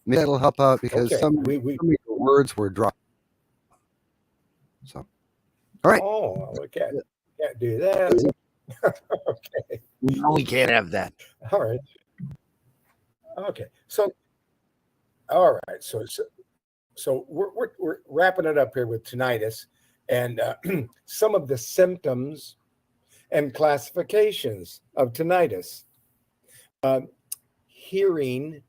S1: Maybe that'll help out because
S2: Okay.
S1: some of the words were dropped. So, all right.
S2: Oh, we can't do that. Okay.
S1: No, we can't have that.
S2: All right. Okay. So, all right. So we're wrapping it up here with tinnitus and some of the symptoms and classifications of tinnitus. Hearing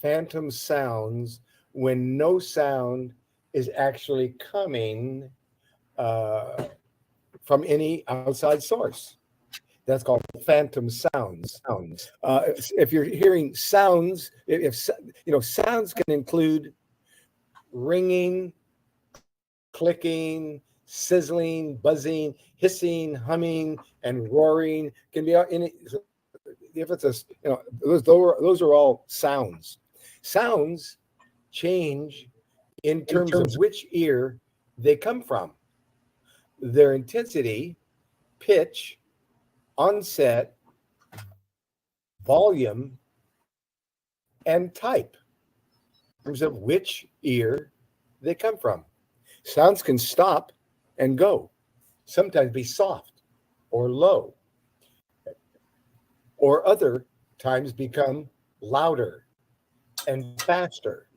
S2: phantom sounds when no sound is actually coming from any outside source. That's called phantom sounds. If you're hearing sounds, if sounds can include ringing, clicking, sizzling, buzzing, hissing, humming, and roaring. Can be any. If it's a, those are all sounds. Sounds change in terms of which ear they come from, their intensity, pitch, onset, volume, and type in terms of which ear they come from. Sounds can stop and go, sometimes be soft or low, or other times become louder and faster.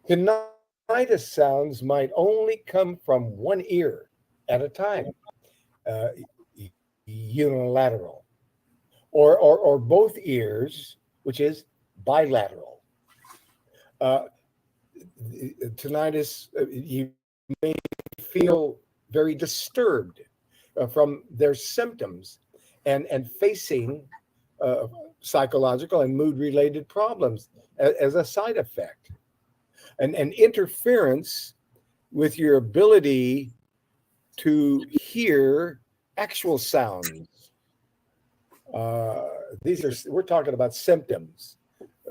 S2: Tinnitus sounds might only come from one ear at a time, unilateral, or both ears, which is bilateral. Tinnitus, you may feel very disturbed from their symptoms and facing psychological and mood-related problems as a side effect. And interference with your ability to hear actual sounds. We're talking about symptoms.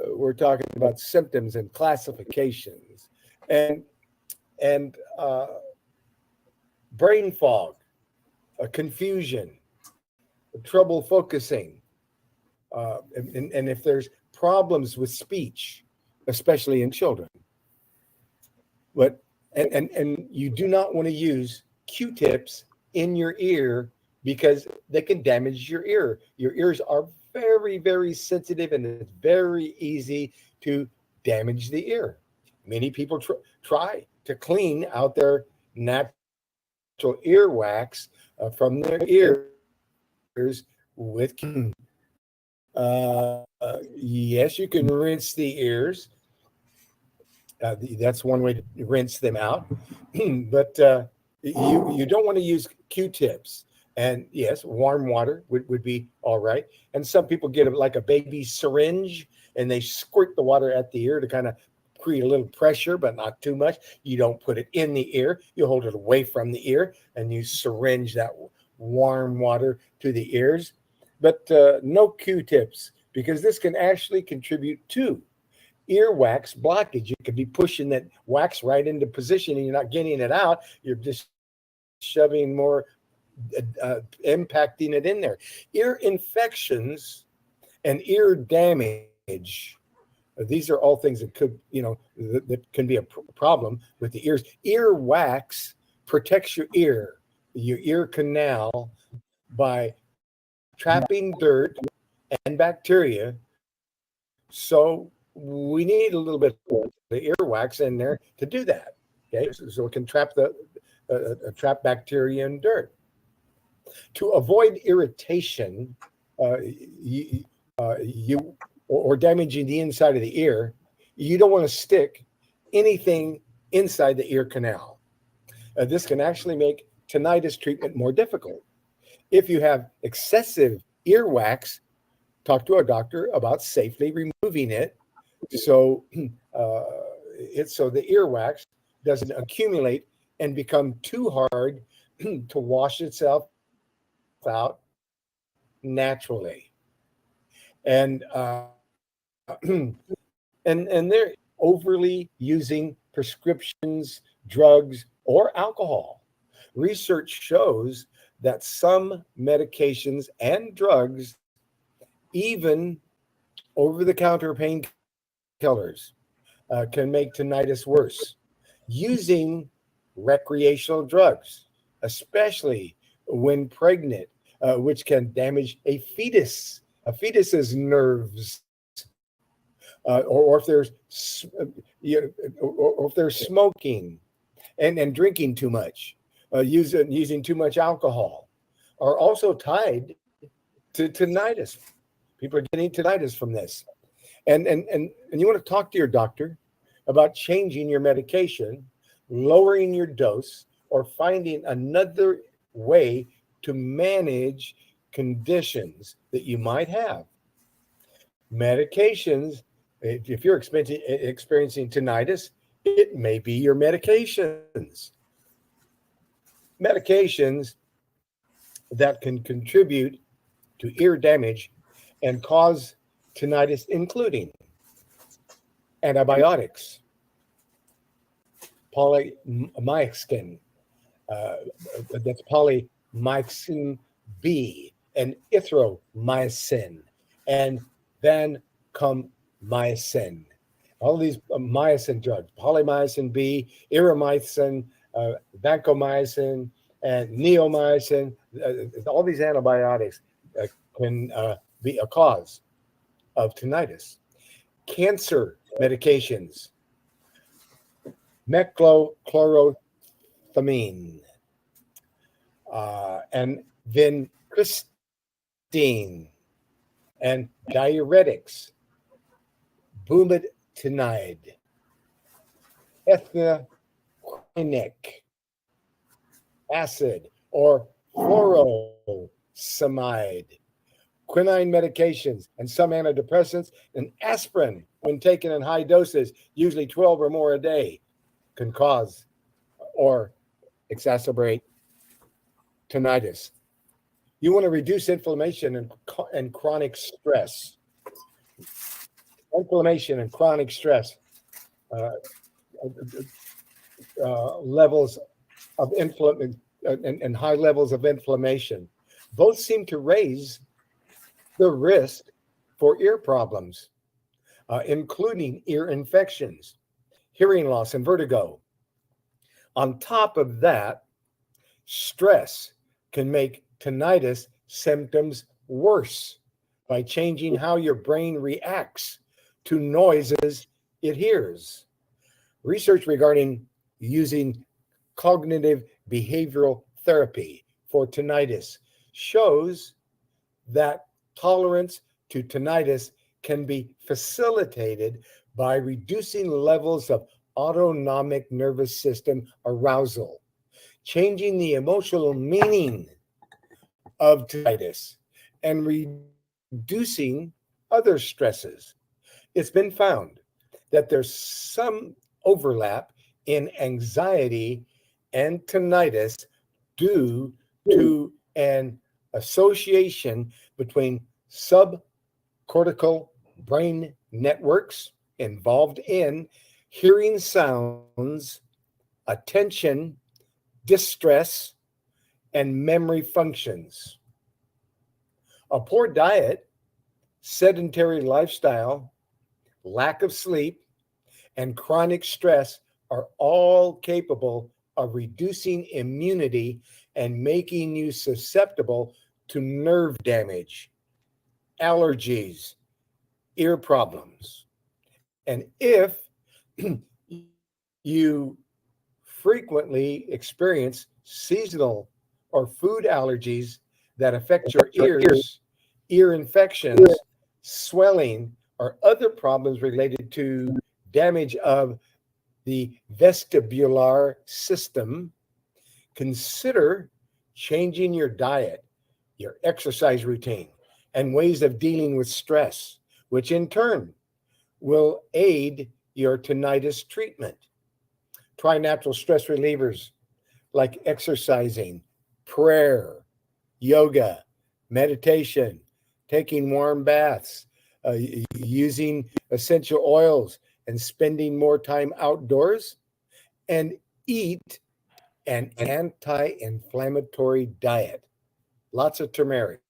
S2: We're talking about symptoms and classifications, and brain fog, confusion, trouble focusing, and if there's problems with speech, especially in children. But and you do not want to use Q-tips in your ear because they can damage your ear. Your ears are very, very sensitive, and it's very easy to damage the ear. Many people try to clean out their natural earwax from their ears with yes, you can rinse the ears. That's one way to rinse them out. But you don't want to use Q-tips. And yes, warm water would be all right. And some people get like a baby syringe and they squirt the water at the ear to kind of create a little pressure, but not too much. You don't put it in the ear. You hold it away from the ear and you syringe that warm water to the ears. But no Q-tips, because this can actually contribute to earwax blockage. You could be pushing that wax right into position and you're not getting it out. You're just shoving more, impacting it in there. Ear infections and ear damage. These are all things that could, that can be a problem with the ears. Earwax protects your ear canal by trapping dirt and bacteria. So we need a little bit of the earwax in there to do that. Okay, so it can trap trap bacteria and dirt. To avoid irritation, or damaging the inside of the ear, you don't want to stick anything inside the ear canal. This can actually make tinnitus treatment more difficult. If you have excessive earwax, talk to a doctor about safely removing it so the earwax doesn't accumulate and become too hard to wash itself out naturally. And they're overly using prescriptions, drugs, or alcohol. Research shows that some medications and drugs, even over-the-counter painkillers, can make tinnitus worse. Using recreational drugs, especially when pregnant, which can damage a fetus's nerves, or if they're smoking and drinking too much, using too much alcohol, are also tied to tinnitus. People are getting tinnitus from this, and you want to talk to your doctor about changing your medication, lowering your dose, or finding another way to manage conditions that you might have. Medications, if you're experiencing tinnitus, it may be your medications. Medications that can contribute to ear damage and cause tinnitus, including antibiotics, polymyxin, that's polymyxin B, and erythromycin, and vancomycin. All these mycin drugs, polymyxin B, erythromycin, vancomycin, and neomycin, all these antibiotics can be a cause of tinnitus. Cancer medications, meclochlorothymine, and vincristine, and diuretics, bumetanide, ethanoquinic acid, or furosemide, quinine medications, and some antidepressants, and aspirin, when taken in high doses, usually 12 or more a day, can cause or exacerbate tinnitus. You want to reduce inflammation and chronic stress. Inflammation and chronic stress levels of inflammation and high levels of inflammation both seem to raise the risk for ear problems, including ear infections, hearing loss, and vertigo. On top of that, stress can make tinnitus symptoms worse by changing how your brain reacts to noises it hears. Research regarding using cognitive behavioral therapy for tinnitus shows that tolerance to tinnitus can be facilitated by reducing levels of autonomic nervous system arousal, changing the emotional meaning of tinnitus, and reducing other stresses. It's been found that there's some overlap in anxiety and tinnitus due to an association between subcortical brain networks involved in hearing sounds, attention, distress, and memory functions. A poor diet, sedentary lifestyle, lack of sleep, and chronic stress are all capable of reducing immunity and making you susceptible to nerve damage, allergies, ear problems. And if you frequently experience seasonal or food allergies that affect your ears, ear infections, swelling, or other problems related to damage of the vestibular system, consider changing your diet, your exercise routine, and ways of dealing with stress, which in turn will aid your tinnitus treatment. Try natural stress relievers like exercising, prayer, yoga, meditation, taking warm baths, using essential oils, and spending more time outdoors, and eat an anti-inflammatory diet. Lots of turmeric,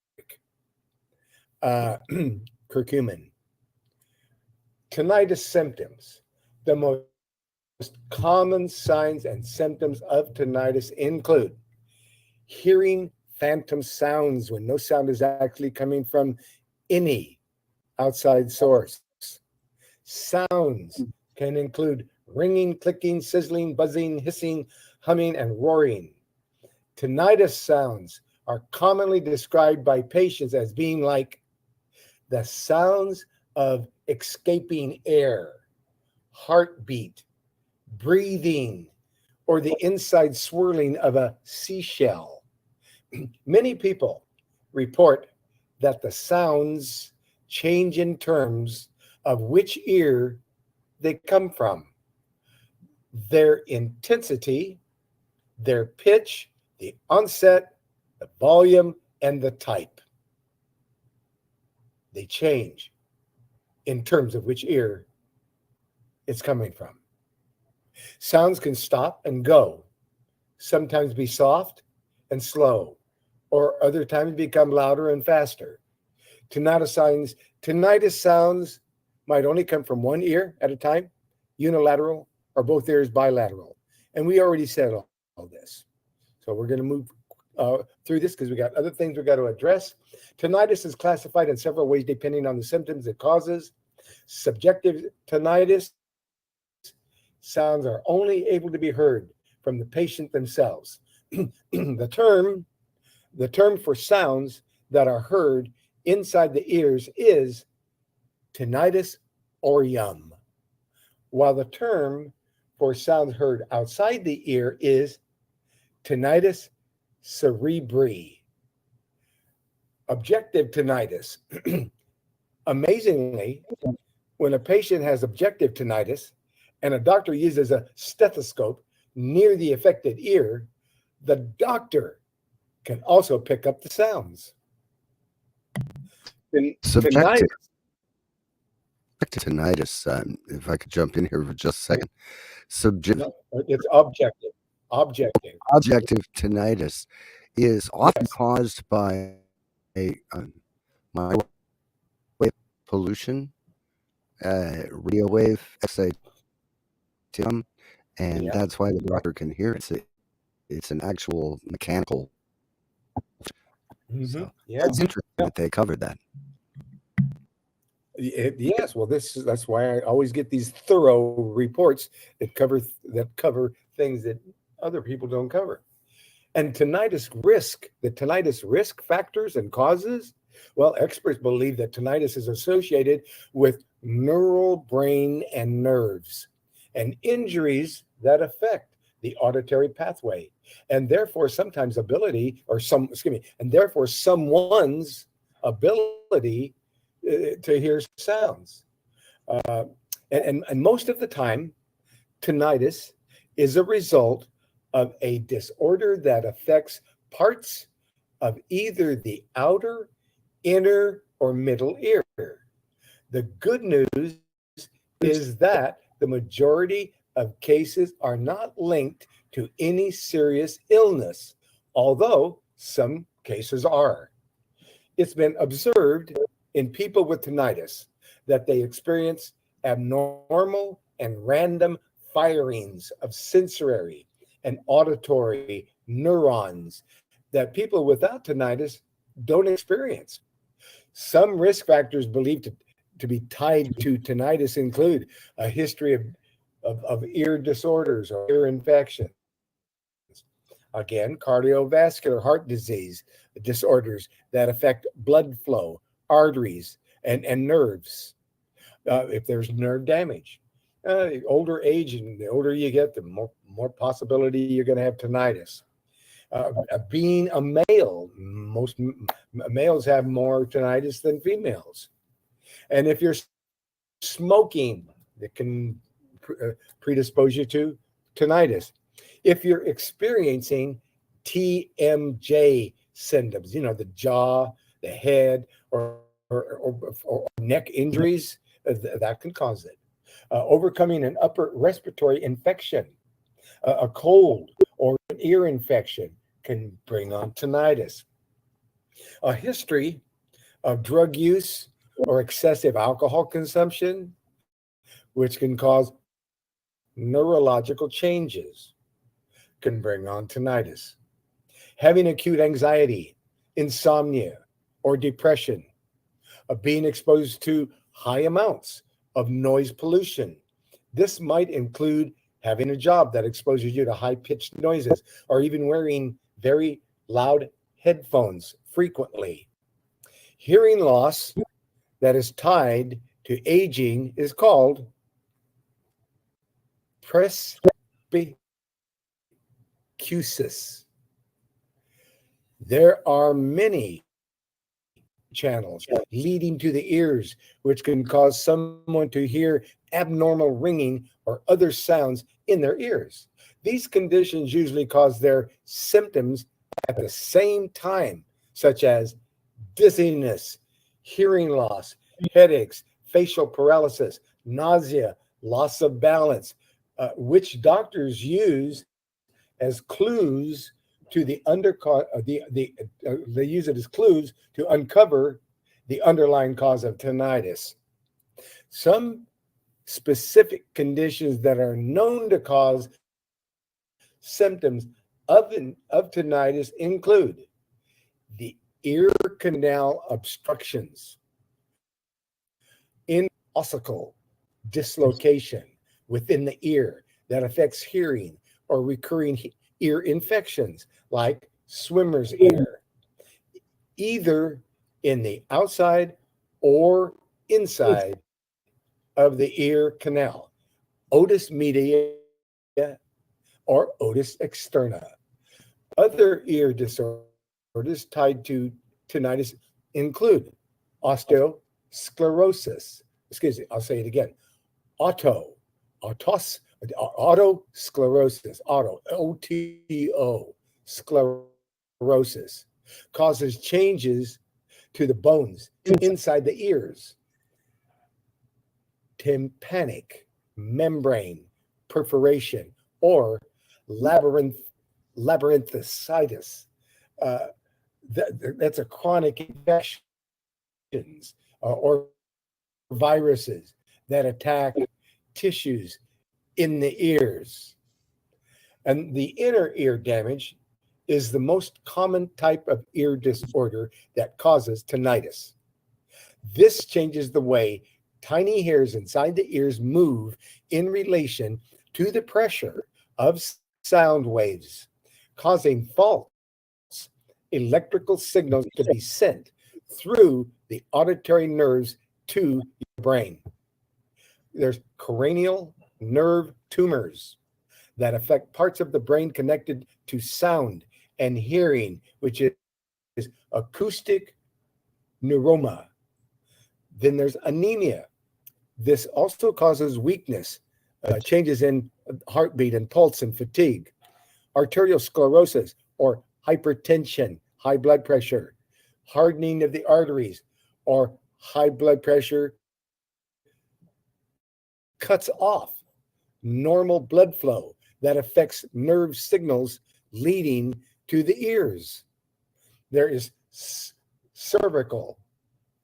S2: curcumin. Tinnitus symptoms. The most common signs and symptoms of tinnitus include hearing phantom sounds when no sound is actually coming from any outside source. Sounds can include ringing, clicking, sizzling, buzzing, hissing, humming, and roaring. Tinnitus sounds are commonly described by patients as being like the sounds of escaping air, heartbeat, breathing, or the inside swirling of a seashell. Many people report that the sounds change in terms of which ear they come from, their intensity, their pitch, the onset, the volume, and the type. They change in terms of which ear it's coming from. Sounds can stop and go, sometimes be soft and slow, or other times become louder and faster. Tinnitus sounds might only come from one ear at a time, unilateral, or both ears bilateral. And we already said all this. So we're going to move through this because we got other things we got to address. Tinnitus is classified in several ways depending on the symptoms it causes. Subjective tinnitus sounds are only able to be heard from the patient themselves. The term for sounds that are heard inside the ears is tinnitus aurium, while the term for sounds heard outside the ear is tinnitus cerebri. Objective tinnitus. Amazingly, when a patient has objective tinnitus and a doctor uses a stethoscope near the affected ear, the doctor can also pick up the sounds.
S1: Subjective tinnitus, if I could jump in here for just a second.
S2: No, it's objective.
S1: Objective tinnitus is often caused by microwave pollution, radio wave excitation, and that's why the doctor can hear it. It's an actual mechanical. So it's interesting that they covered that.
S2: Yes, well, that's why I always get these thorough reports that cover things that other people don't cover. And the tinnitus risk factors and causes. Well, experts believe that tinnitus is associated with neural brain and nerves and injuries that affect the auditory pathway, and therefore someone's ability to hear sounds. And most of the time, tinnitus is a result of a disorder that affects parts of either the outer, inner, or middle ear. The good news is that the majority of cases are not linked to any serious illness, although some cases are. It's been observed in people with tinnitus that they experience abnormal and random firings of sensory and auditory neurons that people without tinnitus don't experience. Some risk factors believed to be tied to tinnitus include a history of ear disorders or ear infections. Again, cardiovascular heart disease disorders that affect blood flow, arteries, and nerves. If there's nerve damage, older age and the older you get, the more possibility you're going to have tinnitus. Being a male, most males have more tinnitus than females. And if you're smoking, it can predispose you to tinnitus. If you're experiencing TMJ symptoms, the jaw, the head, or neck injuries, that can cause it. Overcoming an upper respiratory infection, a cold, or an ear infection can bring on tinnitus. A history of drug use or excessive alcohol consumption, which can cause neurological changes, can bring on tinnitus. having acute anxiety, insomnia, or depression, of being exposed to high amounts of noise pollution. This might include having a job that exposes you to high-pitched noises, or even wearing very loud headphones frequently. Hearing loss that is tied to aging is called presbycusis. There are many channels leading to the ears, which can cause someone to hear abnormal ringing or other sounds in their ears. These conditions usually cause their symptoms at the same time, such as dizziness, hearing loss, headaches, facial paralysis, nausea, loss of balance, which doctors use as clues to they use it as clues to uncover the underlying cause of tinnitus. Some specific conditions that are known to cause symptoms of tinnitus include the ear canal obstructions, ossicle dislocation within the ear that affects hearing, or recurring ear infections like swimmer's ear, either in the outside or inside of the ear canal, otis media or otis externa. Other ear disorders tied to tinnitus include osteosclerosis. Excuse me, I'll say it again. Autosclerosis, O-T-O, sclerosis, causes changes to the bones inside the ears. Tympanic membrane perforation, or labyrinthitis. That's a chronic infection or viruses that attack tissues in the ears. And the inner ear damage is the most common type of ear disorder that causes tinnitus. This changes the way tiny hairs inside the ears move in relation to the pressure of sound waves, causing false electrical signals to be sent through the auditory nerves to your brain. There's cranial nerve tumors that affect parts of the brain connected to sound and hearing, which is acoustic neuroma. Then there's anemia. This also causes weakness, changes in heartbeat and pulse and fatigue. Arterial sclerosis, or hypertension, high blood pressure, hardening of the arteries, or high blood pressure cuts off normal blood flow that affects nerve signals leading to the ears. There is cervical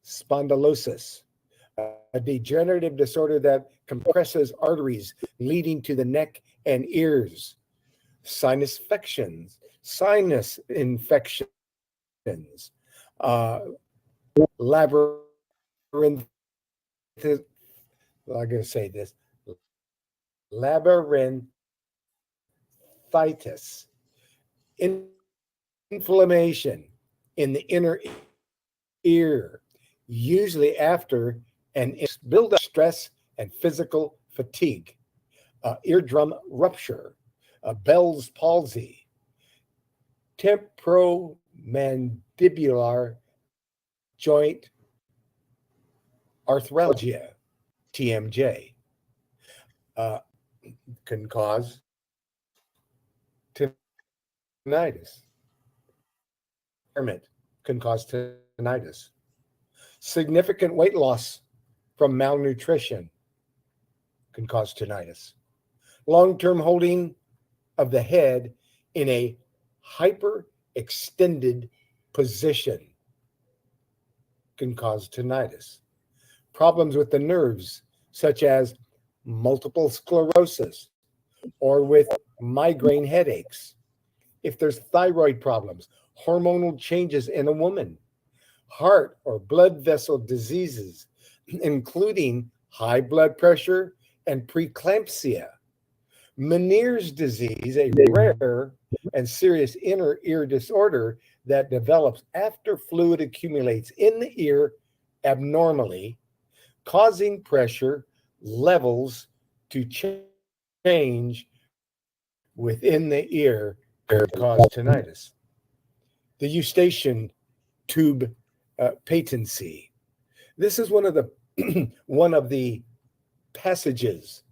S2: spondylosis, a degenerative disorder that compresses arteries leading to the neck and ears. Sinus infections, labyrinth, I'm going to say this, labyrinthitis, inflammation in the inner ear, usually after an buildup of stress and physical fatigue, eardrum rupture, Bell's palsy, temporomandibular joint arthralgia, TMJ, can cause tinnitus. Impairment can cause tinnitus. Significant weight loss from malnutrition can cause tinnitus. Long-term holding of the head in a hyper-extended position can cause tinnitus. Problems with the nerves, such as multiple sclerosis or with migraine headaches, if there's thyroid problems, hormonal changes in a woman, heart or blood vessel diseases, including high blood pressure and preeclampsia, Meniere's disease, a rare and serious inner ear disorder that develops after fluid accumulates in the ear abnormally, causing pressure levels to change within the ear to cause tinnitus. The eustachian tube patency. This is one of the passages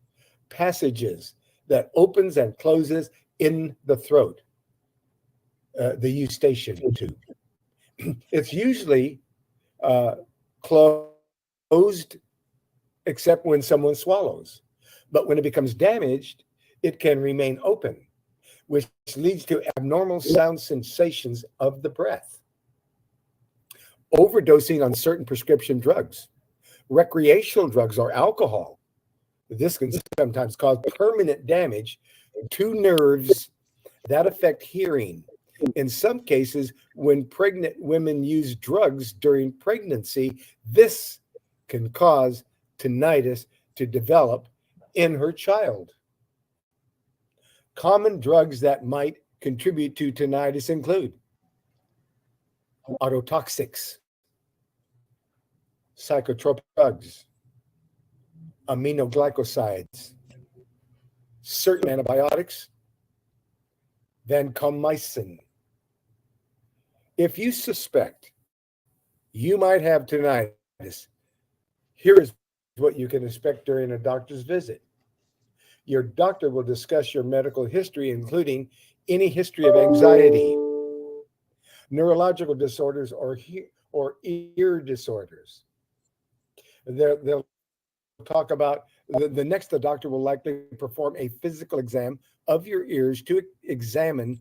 S2: that opens and closes in the throat. The eustachian tube. It's usually closed except when someone swallows. But when it becomes damaged, it can remain open, which leads to abnormal sound sensations of the breath. Overdosing on certain prescription drugs, recreational drugs, or alcohol. This can sometimes cause permanent damage to nerves that affect hearing. In some cases, when pregnant women use drugs during pregnancy, this can cause tinnitus to develop in her child. Common drugs that might contribute to tinnitus include ototoxics, psychotropic drugs, aminoglycosides, certain antibiotics, vancomycin. If you suspect you might have tinnitus, here is what you can expect during a doctor's visit. Your doctor will discuss your medical history, including any history of anxiety, neurological disorders, or ear disorders. They'll talk about the next. The doctor will likely perform a physical exam of your ears to examine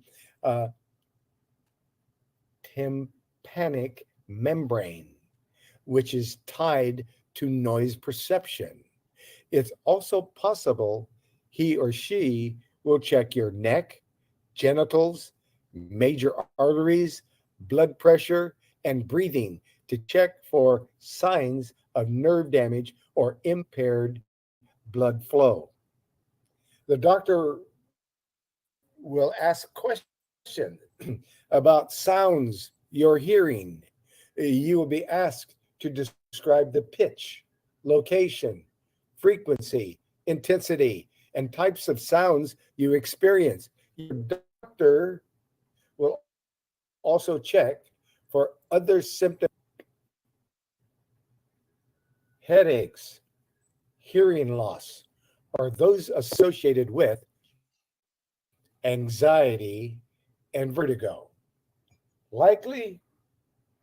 S2: tympanic membrane, which is tied to noise perception. It's also possible he or she will check your neck, genitals, major arteries, blood pressure, and breathing to check for signs of nerve damage or impaired blood flow. The doctor will ask questions about sounds you're hearing. You will be asked to describe the pitch, location, frequency, intensity, and types of sounds you experience. Your doctor will also check for other symptoms: headaches, hearing loss, or those associated with anxiety and vertigo. Likely,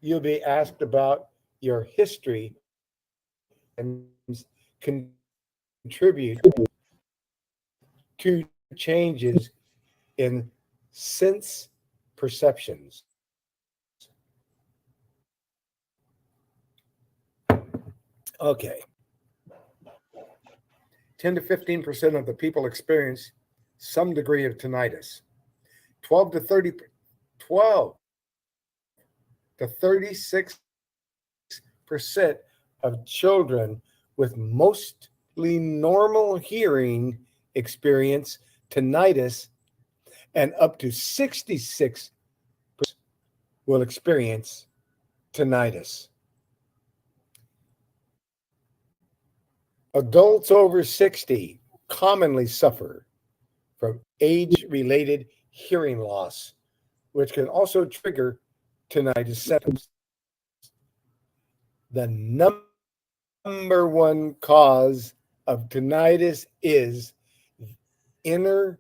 S2: you'll be asked about your history and contribute to changes in sense perceptions. Okay. 10 to 15% of the people experience some degree of tinnitus. 12 to 36% of children with mostly normal hearing experience tinnitus, and up to 66% will experience tinnitus. Adults over 60 commonly suffer from age-related hearing loss, which can also trigger tinnitus symptoms. The number one cause of tinnitus is inner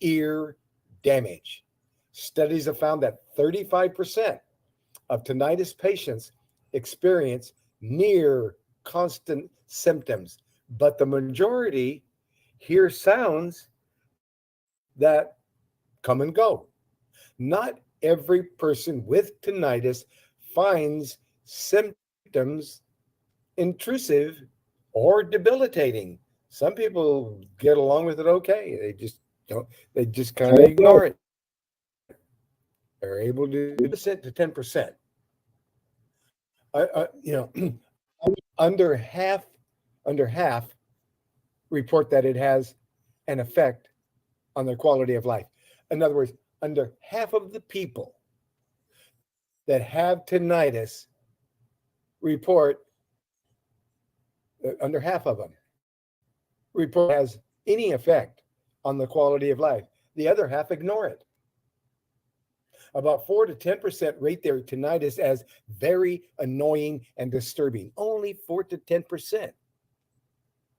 S2: ear damage. Studies have found that 35% of tinnitus patients experience near constant symptoms, but the majority hear sounds that come and go. Not every person with tinnitus finds symptoms intrusive or debilitating. Some people get along with it okay. They just kind of ignore it. are able to do 2% to 10%. Under half report that it has an effect on their quality of life. In other words, under half of the people that have tinnitus report, under half of them report has any effect on the quality of life. The other half ignore it. About 4 to 10% rate their tinnitus as very annoying and disturbing. Only 4 to 10%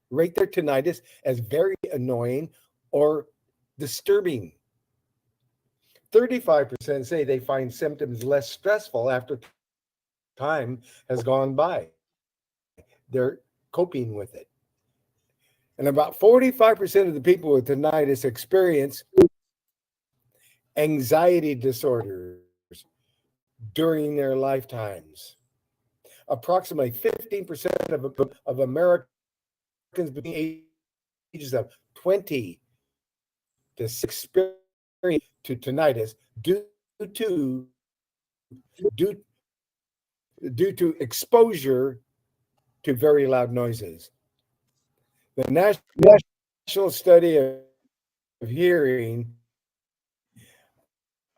S2: rate their tinnitus as very annoying or disturbing. 35% say they find symptoms less stressful after time has gone by. They're coping with it. And about 45% of the people with tinnitus experience anxiety disorders during their lifetimes. Approximately 15% of Americans between ages of 20 to 60 experience to tinnitus due to exposure to very loud noises. The National Study of Hearing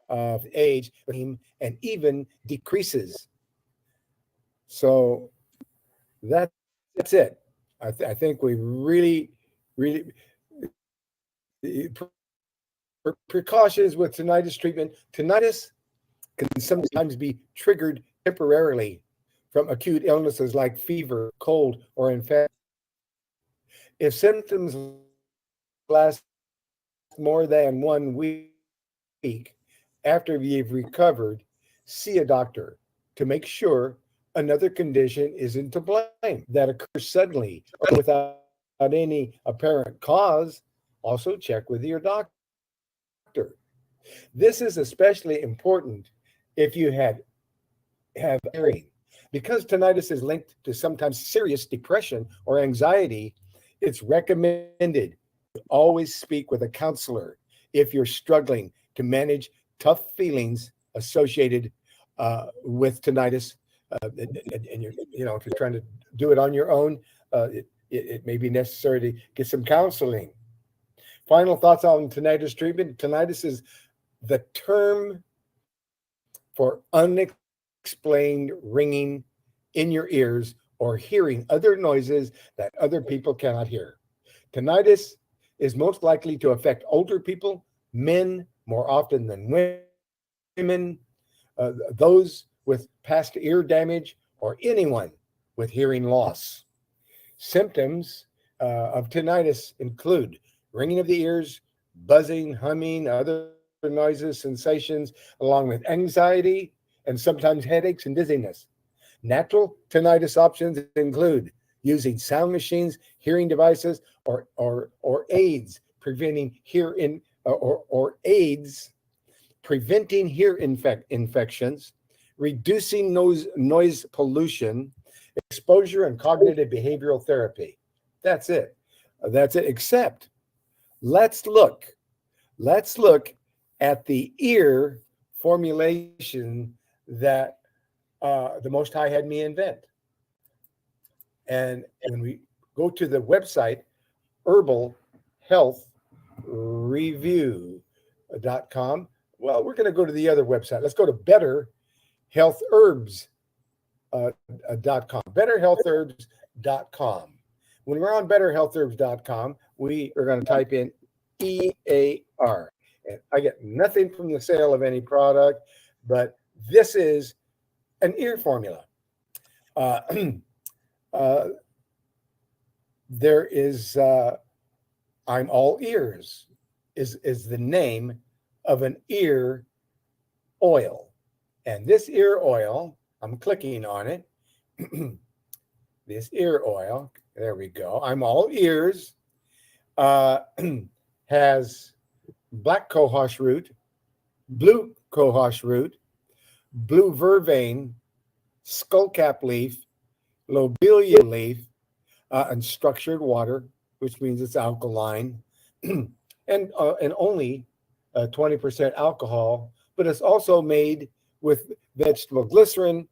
S2: of age and even decreases. So that's it. I think we really precautions with tinnitus treatment. Tinnitus can sometimes be triggered temporarily from acute illnesses like fever, cold, or infection. If symptoms last more than 1 week after you've recovered, see a doctor to make sure another condition isn't to blame that occurs suddenly or without any apparent cause. Also check with your doctor. This is especially important if you have hearing. Because tinnitus is linked to sometimes serious depression or anxiety, it's recommended to always speak with a counselor if you're struggling to manage tough feelings associated with tinnitus. And you're, if you're trying to do it on your own, it may be necessary to get some counseling. Final thoughts on tinnitus treatment. Tinnitus is the term for unexplained ringing in your ears or hearing other noises that other people cannot hear. Tinnitus is most likely to affect older people, men more often than women, those with past ear damage, or anyone with hearing loss. Symptoms of tinnitus include ringing of the ears, buzzing, humming, other noises, sensations, along with anxiety and sometimes headaches and dizziness. Natural tinnitus options include using sound machines, hearing devices, or aids preventing preventing hear infections, reducing noise pollution, exposure, and cognitive behavioral therapy. That's it. Except let's look at the ear formulation that the Most High had me invent. And when we go to the website, herbalhealthreview.com, well, we're going to go to the other website. Let's go to betterhealthherbs.com. betterhealthherbs.com. When we're on betterhealthherbs.com, we are going to type in EAR. And I get nothing from the sale of any product, but this is an ear formula. There is I'm All Ears is the name of an ear oil. And this ear oil, I'm clicking on it. This ear oil, there we go. I'm All Ears has black cohosh root, blue cohosh root, blue vervain, skullcap leaf, lobelia leaf, and structured water, which means it's alkaline, and only 20% alcohol, but it's also made with vegetable glycerin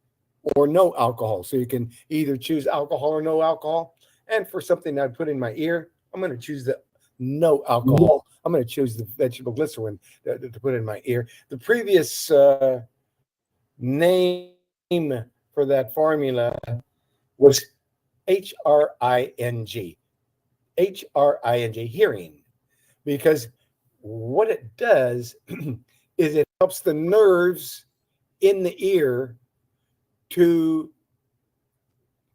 S2: or no alcohol. So you can either choose alcohol or no alcohol. And for something I'd put in my ear, I'm going to choose the no alcohol. I'm going to choose the vegetable glycerin to put in my ear. The previous name for that formula was HRING. HRING, hearing. Because what it does is it helps the nerves in the ear to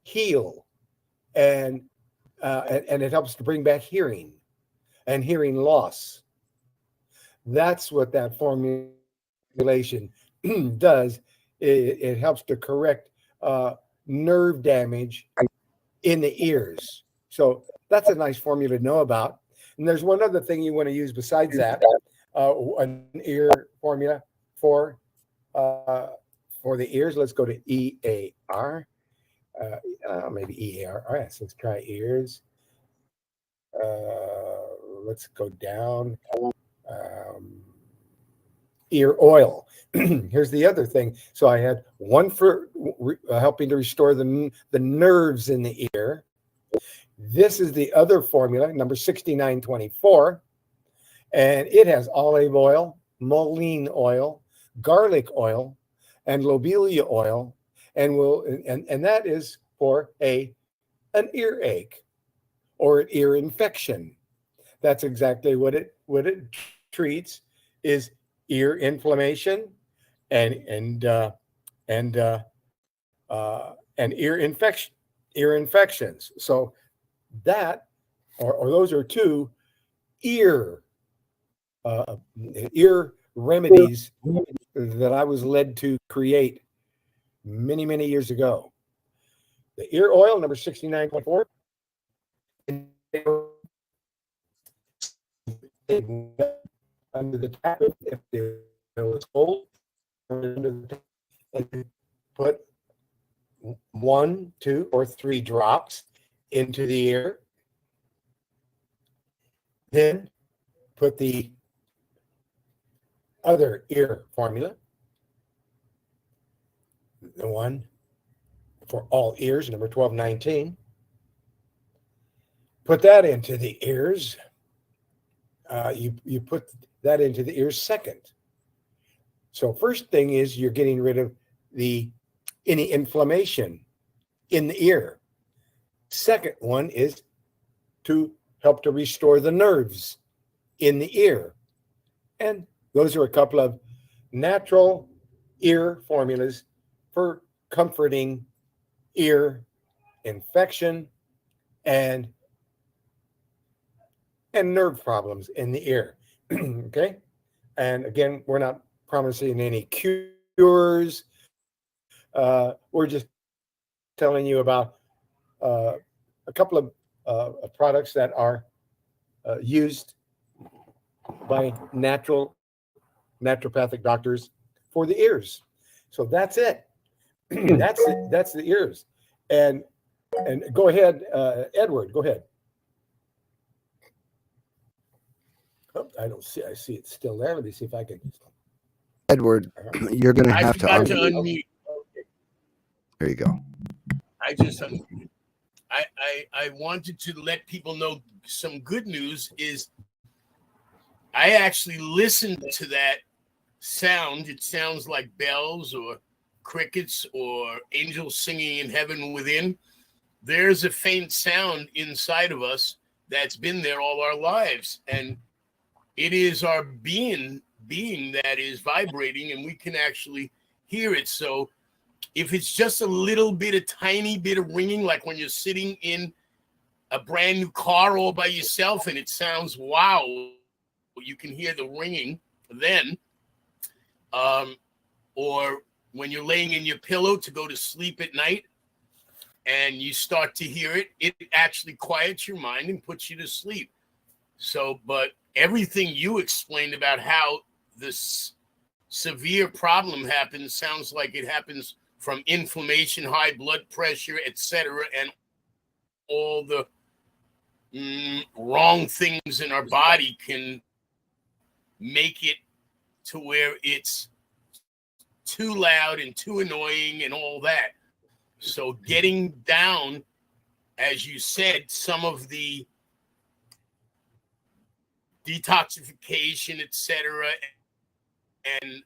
S2: heal, and it helps to bring back hearing and hearing loss. That's what that formulation does. It helps to correct nerve damage in the ears. So that's a nice formula to know about. And there's one other thing you want to use besides that, an ear formula for the ears. Let's go to EAR. Maybe EAR. All right, so let's try ears. Let's go down. Ear oil. Here's the other thing. So I had one for helping to restore the nerves in the ear. This is the other formula, number 6924, and it has olive oil, mullein oil, garlic oil, and lobelia oil, and that is for an earache or an ear infection. That's exactly what it treats, is ear inflammation and ear infections. So that or those are two ear remedies that I was led to create many years ago. The ear oil, number 69.4. Under the tap, if the oil is cold, and put 1, 2, or 3 drops into the ear. Then put the other ear formula, the one for all ears, number 1219. Put that into the ears. You put that into the ears second. So first thing is you're getting rid of any inflammation in the ear. Second one is to help to restore the nerves in the ear. And those are a couple of natural ear formulas for comforting ear infection and nerve problems in the ear. Okay? And again, we're not promising any cures. We're just telling you about a couple of products that are used by naturopathic doctors for the ears. So that's it. That's the ears. And go ahead, Edward, go ahead. Oh, I see it's still there. Let me see if I can.
S1: Edward, you're going to
S7: I
S1: have to
S7: forgot to
S1: unmute.
S7: unmute.
S1: There you go.
S7: I just unmuted. I wanted to let people know some good news is I actually listened to that sound. It sounds like bells or crickets or angels singing in heaven within. There's a faint sound inside of us that's been there all our lives. And it is our being that is vibrating, and we can actually hear it. So if it's just a tiny bit of ringing, like when you're sitting in a brand new car all by yourself and it sounds wow, you can hear the ringing then. Or when you're laying in your pillow to go to sleep at night and you start to hear it, it actually quiets your mind and puts you to sleep. So, but everything you explained about how this severe problem happens sounds like it happens from inflammation, high blood pressure, etc., and all the wrong things in our body can make it to where it's too loud and too annoying and all that. So getting down, as you said, some of the detoxification, etc., and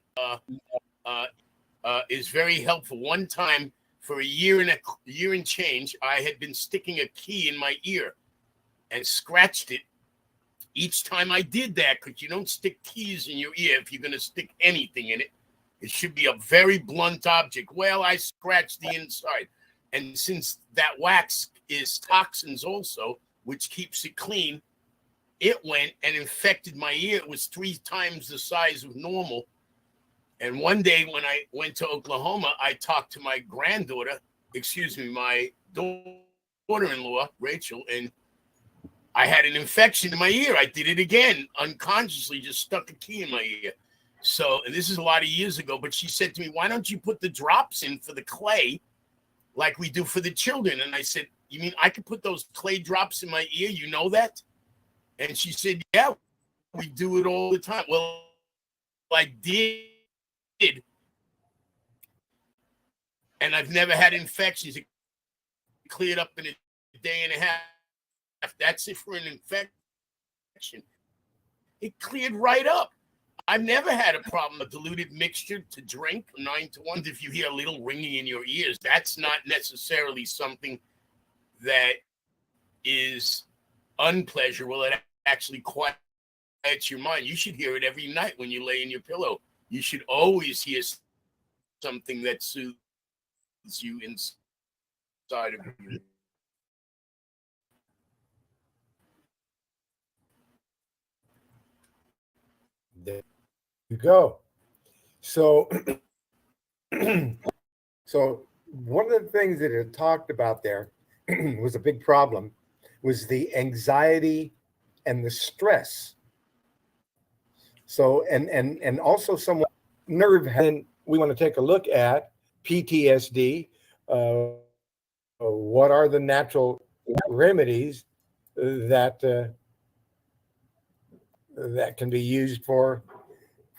S7: is very helpful. One time, for a year and change, I had been sticking a key in my ear and scratched it each time I did that, because you don't stick keys in your ear if you're going to stick anything in it. It should be a very blunt object. Well, I scratched the inside. And since that wax is toxins also, which keeps it clean, it went and infected my ear. It was 3 times the size of normal. And one day when I went to Oklahoma, I talked to my granddaughter, my daughter-in-law, Rachel, and I had an infection in my ear. I did it again, unconsciously, just stuck a key in my ear. So, and this is a lot of years ago, but she said to me, why don't you put the drops in for the clay like we do for the children? And I said, you mean I could put those clay drops in my ear? You know that? And she said, yeah, we do it all the time. Well, I did. And I've never had infections. It cleared up in a day and a half. That's it for an infection. It cleared right up. I've never had a problem. A diluted mixture to drink 9 to 1. If you hear a little ringing in your ears, that's not necessarily something that is unpleasurable. It actually quiets your mind. You should hear it every night when you lay in your pillow. You should always hear something that soothes you inside of you.
S2: There you go. So, so one of the things that it talked about there was a big problem, was the anxiety and the stress. So, and also some nerve. And we want to take a look at PTSD. What are the natural remedies that can be used for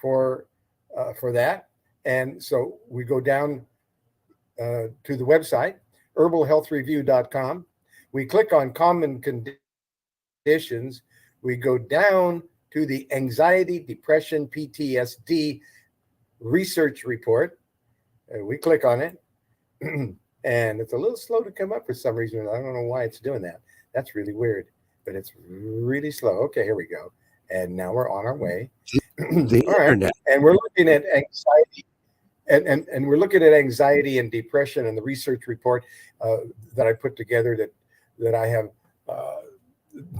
S2: that? And so we go down to the website, herbalhealthreview.com. We click on common conditions. We go down to the anxiety, depression, PTSD research report. We click on it. And it's a little slow to come up for some reason. I don't know why it's doing that. That's really weird, but it's really slow. Okay, here we go. And now we're on our way.
S1: The
S2: All right.
S1: internet.
S2: And we're looking at anxiety. And we're looking at anxiety and depression and the research report that I put together that I have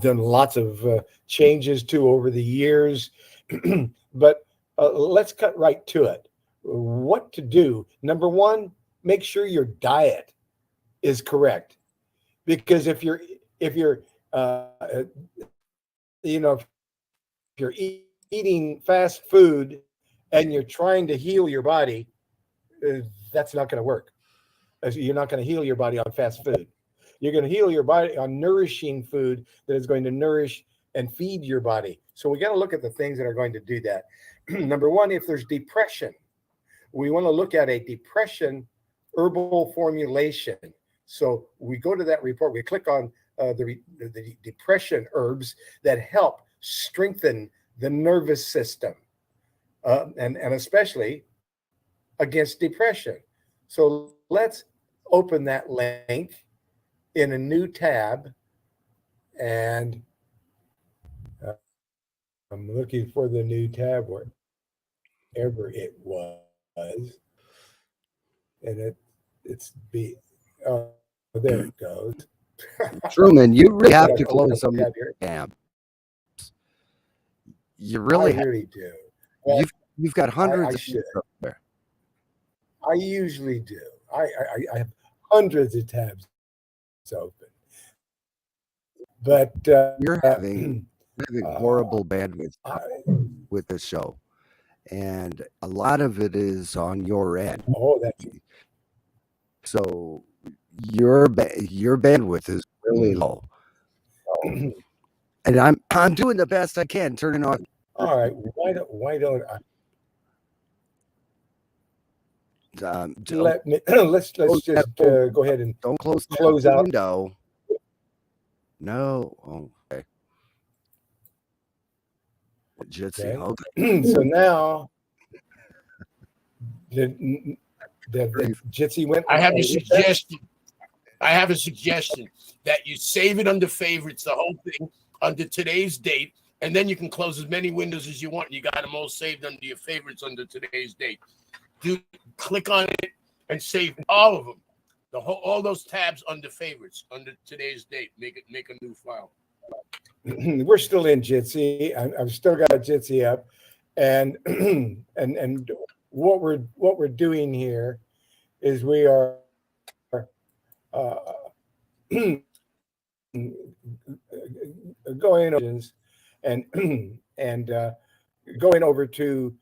S2: done lots of changes to over the years. But let's cut right to it. What to do? Number one, make sure your diet is correct, because if you're eating fast food and you're trying to heal your body, that's not going to work. You're not going to heal your body on fast food. You're going to heal your body on nourishing food that is going to nourish and feed your body. So we got to look at the things that are going to do that. Number one, if there's depression, we want to look at a depression herbal formulation. So we go to that report, we click on the depression herbs that help strengthen the nervous system, and especially against depression. So let's open that link in a new tab, and I'm looking for the new tab wherever it was, and there it goes.
S1: Truman, you really have to close some tabs. You really,
S2: I really do. Well,
S1: you've got hundreds
S2: I should.
S1: up there.
S2: I usually do. I have hundreds of tabs open, but
S1: You're having horrible bandwidth with this show, and a lot of it is on your end.
S2: Oh, that's
S1: so your bandwidth is really low, and I'm doing the best I can turning off.
S2: All right. Why don't I? Let me let's
S1: close
S2: just
S1: that
S2: go ahead and
S1: don't close
S2: close
S1: the
S2: out.
S1: window. No. Okay. Jitsi. Okay.
S2: So now the Jitsi went.
S7: I have a suggestion. I have a suggestion that you save it under favorites, the whole thing under today's date, and then you can close as many windows as you want. And you got them all saved under your favorites under today's date. Click on it and save all of them. All those tabs under favorites under today's date. Make a new file.
S2: We're still in Jitsi. I've still got Jitsi up, and and what we're doing here is we are going and going over to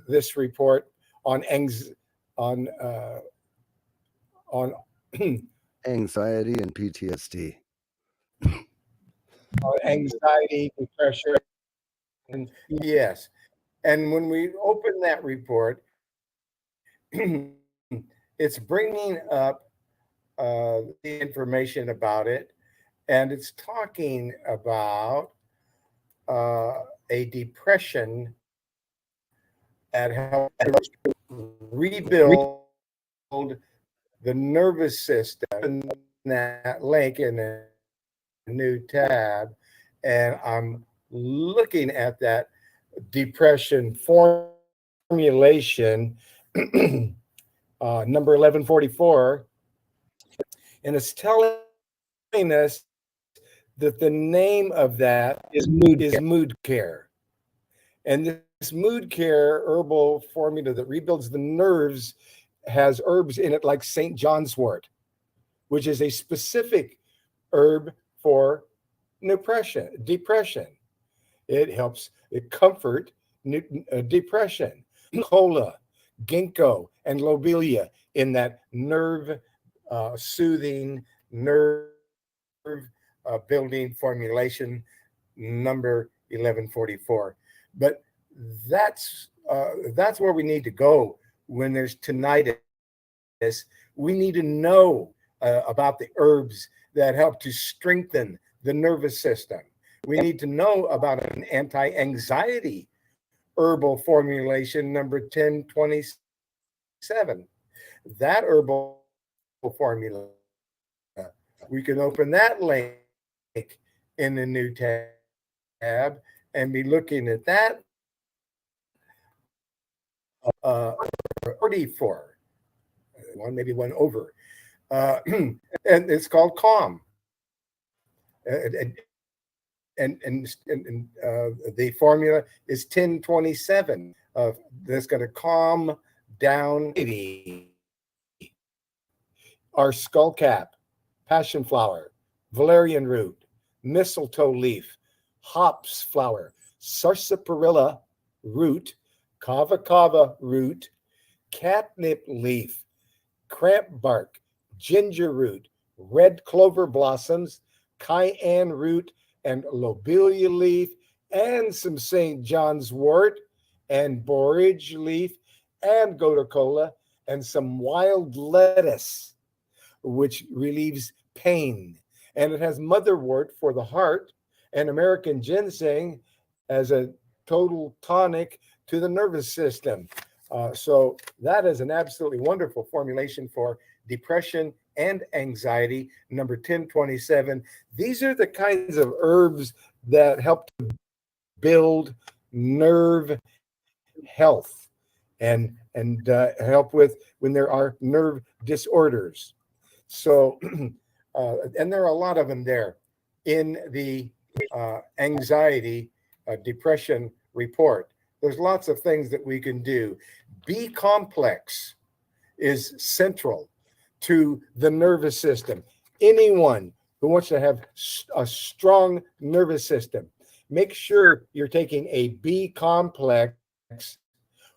S2: this report on
S1: Anxiety and PTSD.
S2: Anxiety, depression, and yes. And when we open that report, it's bringing up the information about it, and it's talking about a depression that helps rebuild the nervous system. That link in a new tab, and I'm looking at that depression formulation number 1144, and it's telling us that the name of that is mood care. And this mood care herbal formula that rebuilds the nerves has herbs in it like St. John's wort, which is a specific herb for depression. It helps comfort depression. Cola, ginkgo, and lobelia in that nerve soothing, nerve building formulation number 1144. But that's where we need to go when there's tinnitus. We need to know about the herbs that help to strengthen the nervous system. We need to know about an anti-anxiety herbal formulation number 1027. That herbal formula, we can open that link in the new tab and be looking at that 44, maybe one over. And it's called Calm. And the formula is 1027. That's going to calm down our skullcap, passion flower, valerian root, mistletoe leaf, hops flower, sarsaparilla root, kava kava root, catnip leaf, cramp bark, ginger root, red clover blossoms, cayenne root, and lobelia leaf, and some St. John's wort, and borage leaf, and gotu kola, and some wild lettuce, which relieves pain. And it has motherwort for the heart, and American ginseng as a total tonic to the nervous system. So that is an absolutely wonderful formulation for depression and anxiety, number 1027. These are the kinds of herbs that help to build nerve health and help with when there are nerve disorders. So, and there are a lot of them there in the anxiety, depression report. There's lots of things that we can do. B complex is central to the nervous system. Anyone who wants to have a strong nervous system, make sure you're taking a B complex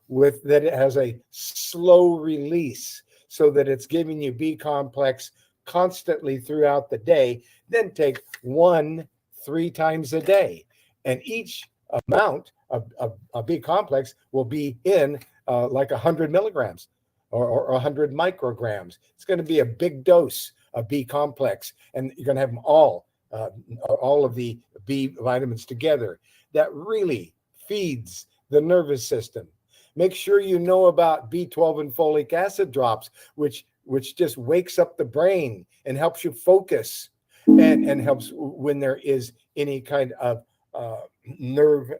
S2: with that it has a slow release so that it's giving you B complex constantly throughout the day. Then take 3 times a day, and each amount of B complex will be in like 100 milligrams or 100 micrograms. It's going to be a big dose of B complex, and you're going to have them all of the B vitamins together. That really feeds the nervous system. Make sure you know about B12 and folic acid drops, which just wakes up the brain and helps you focus, and helps when there is any kind of nerve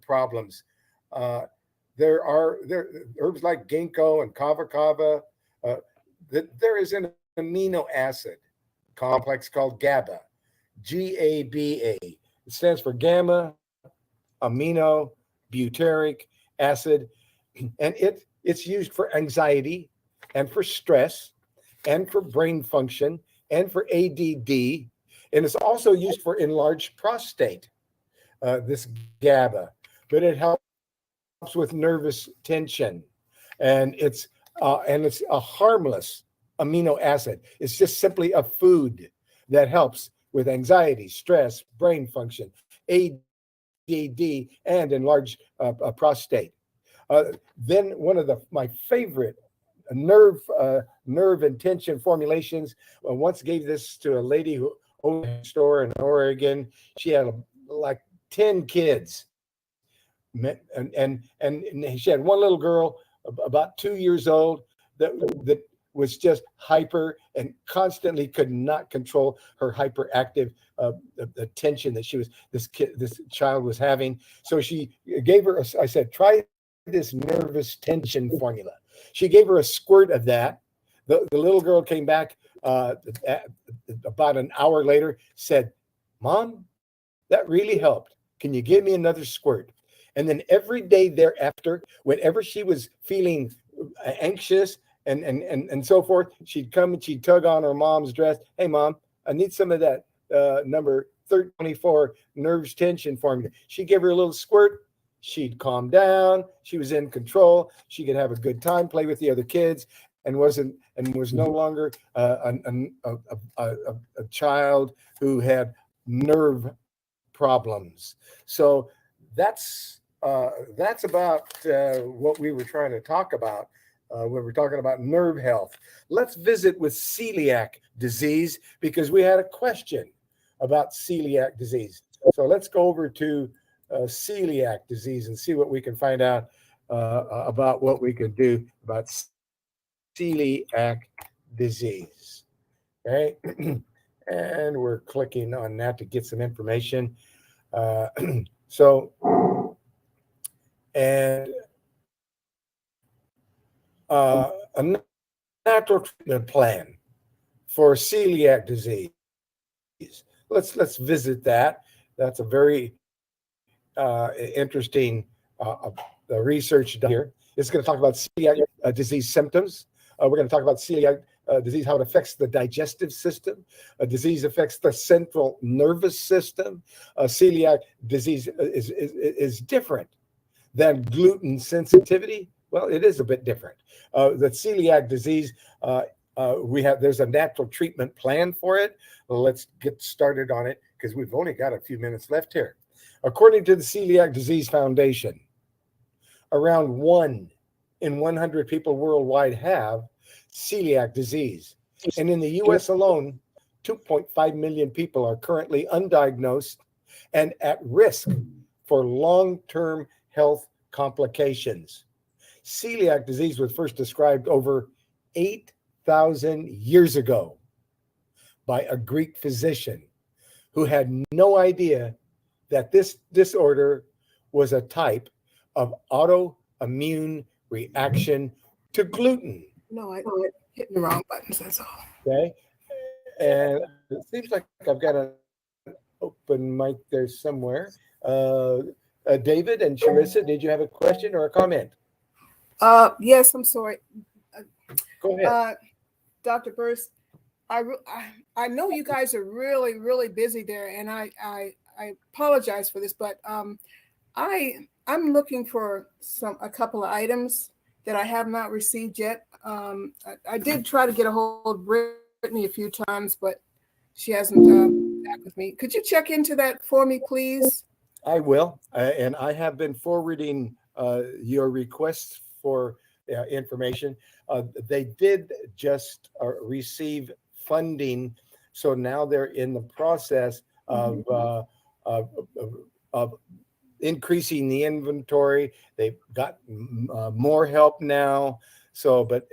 S2: problems. There are herbs like ginkgo and kava kava. There is an amino acid complex called GABA, GABA. It stands for gamma amino butyric acid, and it's used for anxiety and for stress and for brain function and for ADD, and it's also used for enlarged prostate. This GABA, but it helps with nervous tension, and it's a harmless amino acid. It's just simply a food that helps with anxiety, stress, brain function, ADD, and enlarged prostate. Then one of my favorite nerve and tension formulations. Once gave this to a lady who owned a store in Oregon. She had like 10 kids, and she had one little girl about 2 years old that was just hyper and constantly could not control her hyperactive the tension that this child was having. So she gave her I said, try this nervous tension formula. She gave her a squirt of that. The little girl came back about an hour later, said, "Mom, that really helped. Can you give me another squirt?" And then every day thereafter, whenever she was feeling anxious and so forth, she'd come and she'd tug on her mom's dress. "Hey, Mom, I need some of that number 324 nerves tension formula." She gave her a little squirt. She'd calm down. She was in control. She could have a good time, play with the other kids, and was no longer a child who had nerve problems. So that's about what we were trying to talk about when we're talking about nerve health. Let's visit with celiac disease, because we had a question about celiac disease. So let's go over to celiac disease and see what we can find out about what we can do about celiac disease. Okay. And we're clicking on that to get some information. And a natural treatment plan for celiac disease. Let's visit that. That's a very interesting research done here. It's going to talk about celiac disease symptoms. We're going to talk about celiac disease, how it affects the digestive system. Disease affects the central nervous system. Celiac disease is different than gluten sensitivity. Well, it is a bit different. The celiac disease, there's a natural treatment plan for it. Let's get started on it, because we've only got a few minutes left here. According to the Celiac Disease Foundation, around 1 in 100 people worldwide have celiac disease. And in the US alone, 2.5 million people are currently undiagnosed and at risk for long-term health complications. Celiac disease was first described over 8,000 years ago by a Greek physician who had no idea that this disorder was a type of autoimmune reaction to gluten.
S6: No, I hit the wrong buttons, that's all.
S2: Okay. And it seems like I've got an open mic there somewhere. David and Charissa, did you have a question or a comment?
S6: Yes, I'm sorry.
S2: Go ahead.
S6: Dr. Berst, I know you guys are really, really busy there, and I apologize for this, but I'm looking for a couple of items that I have not received yet. I did try to get a hold of Brittany a few times, but she hasn't back with me. Could you check into that for me, please?
S2: I will, and I have been forwarding your requests for information. They did just receive funding, so now they're in the process of increasing the inventory. They've got more help now. So, but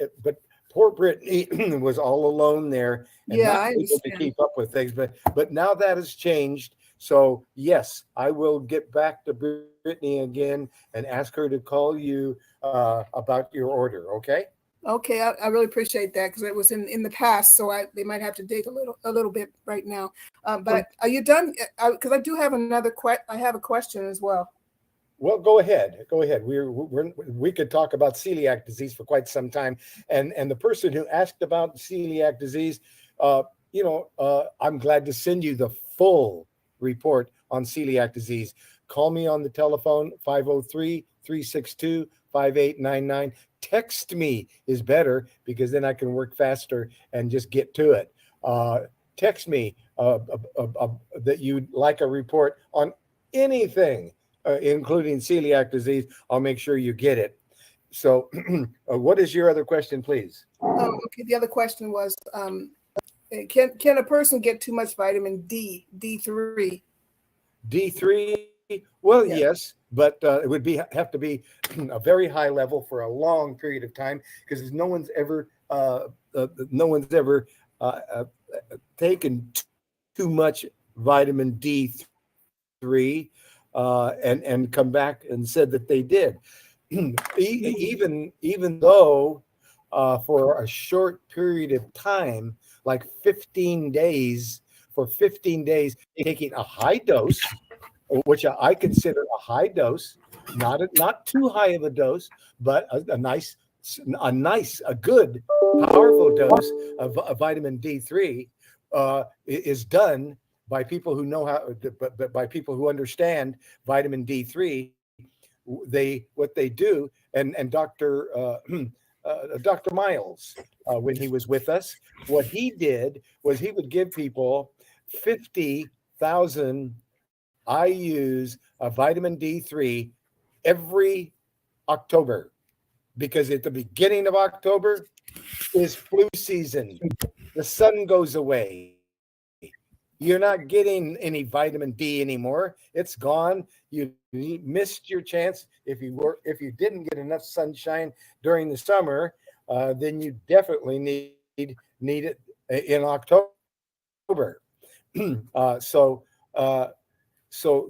S2: poor Brittany was all alone there and
S6: Yeah,
S2: not
S6: I
S2: able to
S6: understand.
S2: keep up with things. But now that has changed. So yes, I will get back to Brittany again and ask her to call you about your order. Okay.
S6: Okay, I really appreciate that, because it was in the past, so they might have to dig a little bit right now. But are you done? Because I do have I have a question as well.
S2: Well, go ahead. Go ahead. We could talk about celiac disease for quite some time. And the person who asked about celiac disease, I'm glad to send you the full report on celiac disease. Call me on the telephone, 503-362-5899. Text me is better, because then I can work faster and just get to it. Text me that you'd like a report on anything, including celiac disease. I'll make sure you get it. So what is your other question, please?
S6: Okay, the other question was, can a person get too much vitamin D3?
S2: D3? Well,
S6: Yeah.
S2: yes, but it would have to be a very high level for a long period of time, because no one's ever taken too much vitamin D3 and come back and said that they did. even though for a short period of time, like 15 days, for 15 days, taking a high dose, which I consider a high dose, not too high of a dose, but a good, powerful dose of vitamin D3 is done by people who know how, by people who understand vitamin D3. What they do, and Dr. Dr. Miles, when he was with us, what he did was he would give people 50,000 IUs of vitamin D3 every October, because at the beginning of October is flu season. The sun goes away. You're not getting any vitamin D anymore. It's gone. You missed your chance. If you didn't get enough sunshine during the summer, then you definitely need it in October. So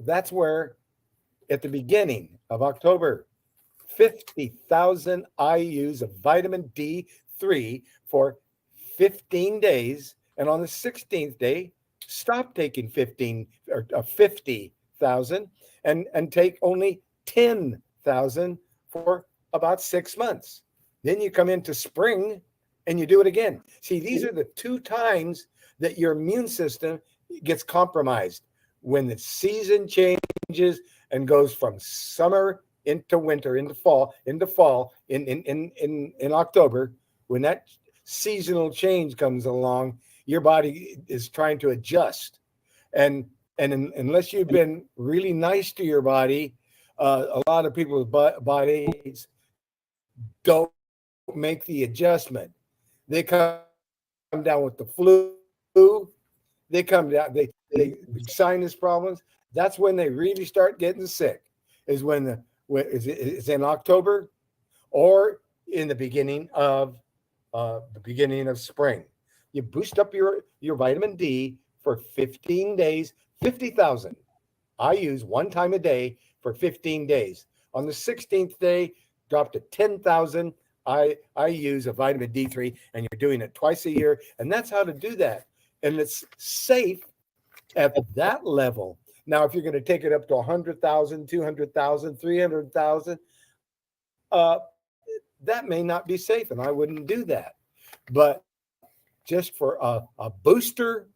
S2: that's where, at the beginning of October, 50,000 IUs of vitamin D3 for 15 days. And on the 16th day, stop taking 50,000 and take only 10,000 for about 6 months. Then you come into spring and you do it again. See, these are the two times that your immune system gets compromised: when the season changes and goes from summer into winter, into fall in October. When that seasonal change comes along, your body is trying to adjust, and unless you've been really nice to your body, a lot of people's bodies don't make the adjustment. They come down with the flu. They come down. They sinus problems. That's when they really start getting sick. Is when it's in October, or in the beginning of spring. You boost up your vitamin D for 15 days, 50,000. I use one time a day for 15 days. On the 16th day, drop to 10,000. I use a vitamin D3, and you're doing it twice a year. And that's how to do that. And it's safe at that level. Now, if you're going to take it up to 100,000, 200,000, 300,000, that may not be safe, and I wouldn't do that. But just for a booster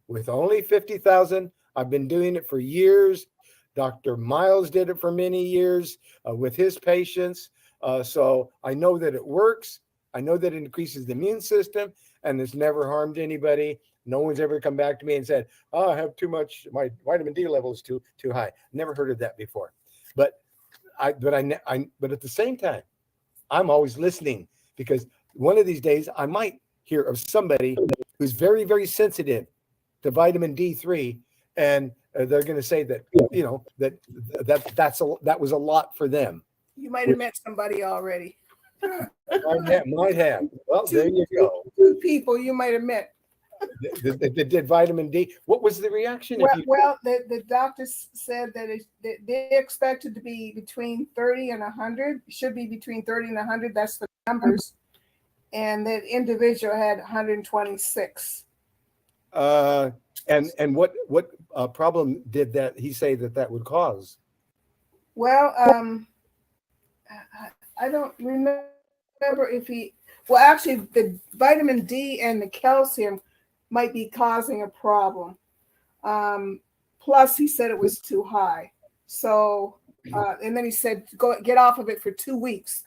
S2: with only 50,000, I've been doing it for years. Dr. Miles did it for many years with his patients. So I know that it works. I know that it increases the immune system, and it's never harmed anybody. No one's ever come back to me and said, "Oh, I have too much. My vitamin D level is too high." Never heard of that before. But but at the same time, I'm always listening, because one of these days I might hear of somebody who's very, very sensitive to vitamin D3, and they're going to say that, you know, that was a lot for them.
S6: You might have met somebody already.
S2: Might have. Well, there you go.
S6: Two people you might have met.
S2: That did vitamin D. What was the reaction?
S6: Well, the doctors said that they expected to be between 30 and 100. It should be between 30 and 100. That's the numbers. And that individual had 126.
S2: And what problem did that he say that would cause?
S6: Well, I don't remember if he. Well, actually, the vitamin D and the calcium might be causing a problem. Plus, he said it was too high. So, and then he said, get off of it for 2 weeks,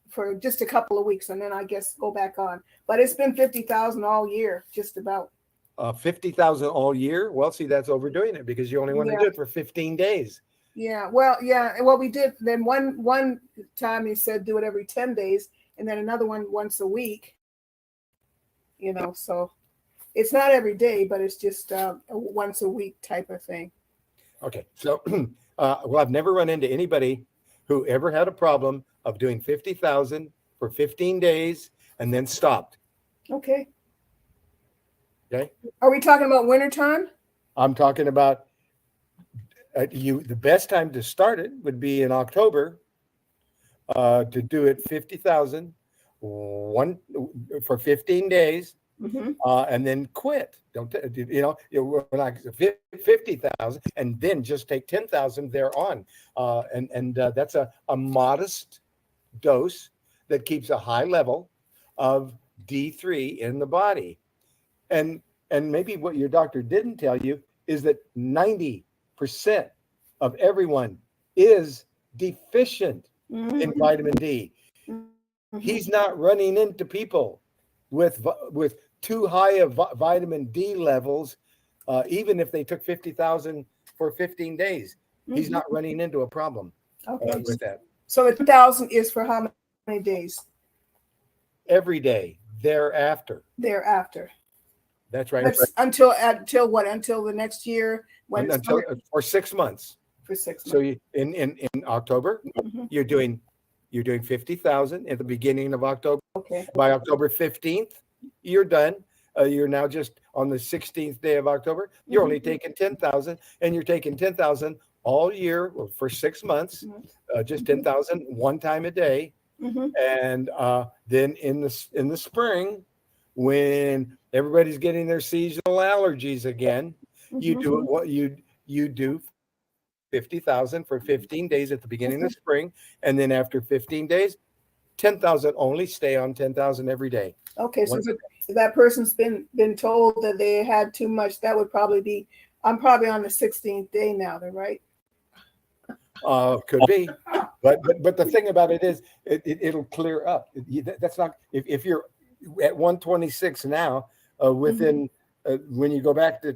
S6: for just a couple of weeks, and then I guess go back on. But it's been 50,000 all year, just about.
S2: 50,000 all year? Well, see, that's overdoing it, because you only want to do it for 15 days.
S6: Yeah. Well, we did. Then one time he said do it every 10 days, and then another one once a week. You know, so it's not every day, but it's just a once a week type of thing.
S2: Okay. So, well, I've never run into anybody who ever had a problem of doing 50,000 for 15 days and then stopped.
S6: Okay.
S2: Okay.
S6: Are we talking about wintertime? I'm
S2: talking about the best time to start it would be in October, to do it 50,000 for 15 days. Mm-hmm. And then quit. Don't like 50,000, and then just take 10,000 thereon. And that's a modest dose that keeps a high level of D3 in the body. And maybe what your doctor didn't tell you is that 90% of everyone is deficient in vitamin D. Mm-hmm. He's not running into people with too high of vitamin D levels, even if they took 50,000 for 15 days. Mm-hmm. He's not running into a problem with that.
S6: So the 2,000 is for how many days?
S2: Every day thereafter.
S6: That's right.
S2: That's
S6: until what? Until the next year?
S2: For 6 months.
S6: For 6 months.
S2: So in October, mm-hmm. you're doing 50,000 at the beginning of October.
S6: Okay.
S2: By October 15th, you're done. You're now just on the 16th day of October. You're mm-hmm. only taking 10,000, and you're taking 10,000 all year for 6 months, mm-hmm. Just 10,000 one time a day. Mm-hmm. And then in the spring, when everybody's getting their seasonal allergies again, mm-hmm. you do what you do 50,000 for 15 days at the beginning mm-hmm. of spring, and then after 15 days, 10,000 only. Stay on 10,000 every day.
S6: Okay, so if that person's been told that they had too much, that would probably be. I'm probably on the 16th day now. Then, right?
S2: Could be, but the thing about it is, it'll clear up. That's not if you're at 126 now. Within mm-hmm. When you go back to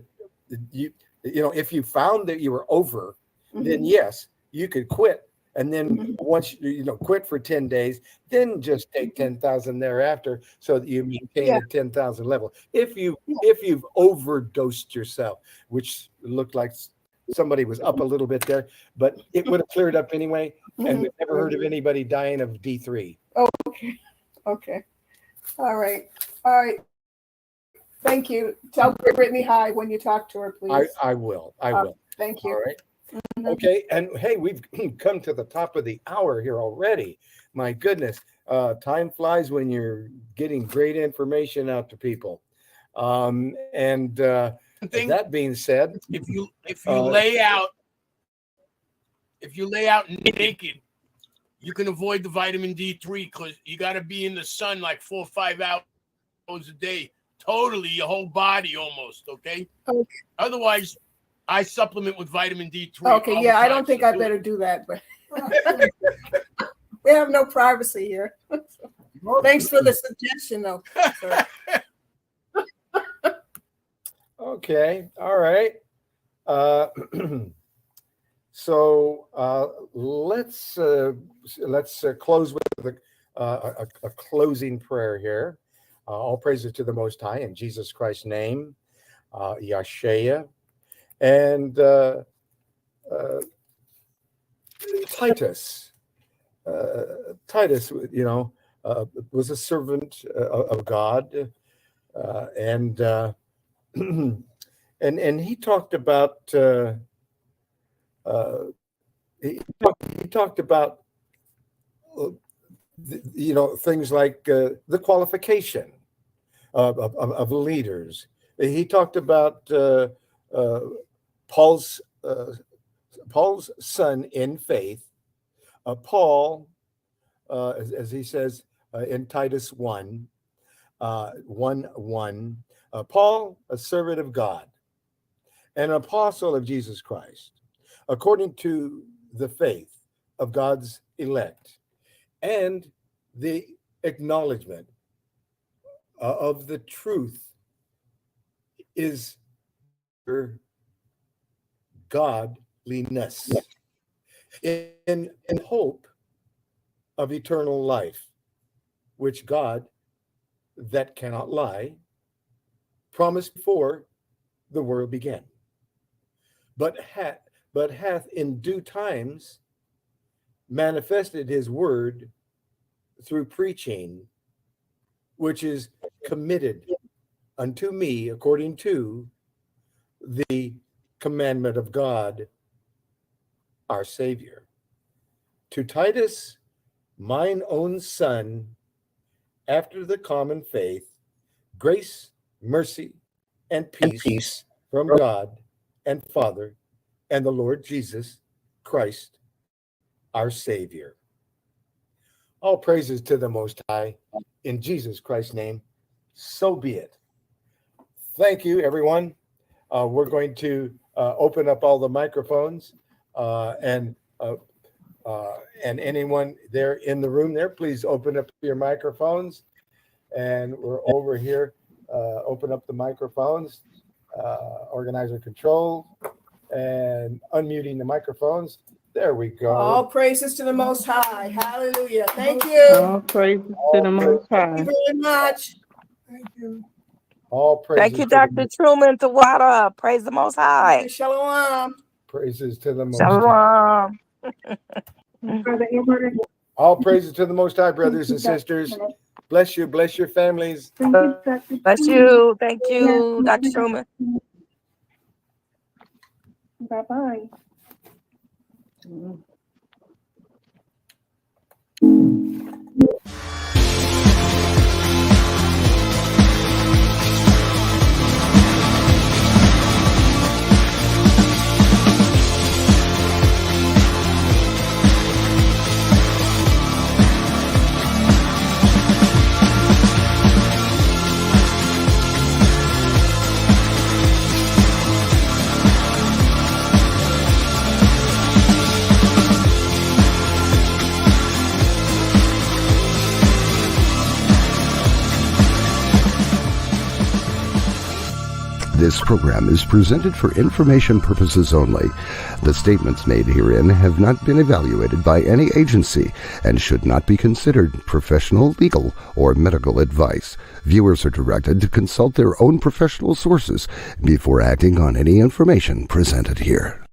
S2: if you found that you were over, mm-hmm. then yes, you could quit. And then mm-hmm. once quit for 10 days, then just take 10,000 thereafter, so that you maintain a 10,000 level. If you've overdosed yourself, which looked like somebody was up a little bit there, but it would have cleared up anyway. Mm-hmm. And we've never heard of anybody dying of D3.
S6: Oh, okay. All right. Thank you. Tell Brittany hi when you talk to her, please.
S2: I will.
S6: Thank you.
S2: All right. Mm-hmm. Okay. And hey, we've come to the top of the hour here already. My goodness. Time flies when you're getting great information out to people. That being said,
S7: if you lay out naked, you can avoid the vitamin D3, because you got to be in the sun like 4 or 5 hours a day, totally, your whole body almost. Okay. Otherwise, I supplement with vitamin D3.
S6: Okay. Yeah, I don't think I better do that, but we have no privacy here. Thanks for the suggestion, though.
S2: Okay. All right. So let's close with a closing prayer here. All praises to the Most High in Jesus Christ's name, Yashaya, and Titus. Titus, was a servant of God, and he talked about he talked about things like the qualification of leaders. He talked about Paul's son in faith, Paul, as he says in Titus 1, 1:1, Paul, a servant of God, an apostle of Jesus Christ, according to the faith of God's elect, and the acknowledgement of the truth is godliness, in hope of eternal life, which God, that cannot lie, promised before the world began, but hath in due times manifested his word through preaching, which is committed unto me according to the commandment of God, our Savior. To Titus, mine own son, after the common faith, grace, mercy, and peace from God and Father and the Lord Jesus Christ, our Savior. All praises to the Most High. In Jesus Christ's name, so be it. Thank you, everyone. We're going to open up all the microphones, and anyone there in the room there, please open up your microphones. And we're over here, open up the microphones, organizer control, and unmuting the microphones. There we go.
S6: All praises to the Most High. Hallelujah. Thank you.
S8: All praises to the Most High.
S6: Thank you very much. Thank you.
S2: All praises.
S4: Thank you, Dr. Truman Tawada. Praise the Most High.
S6: Shalom.
S2: Praises to the Most High.
S4: Shalom.
S2: All praises to the Most High, brothers and sisters. Bless you. Bless your families.
S4: Bless you. Thank you, Dr. Truman.
S3: Bye-bye.
S1: This program is presented for information purposes only. The statements made herein have not been evaluated by any agency and should not be considered professional, legal, or medical advice. Viewers are directed to consult their own professional sources before acting on any information presented here.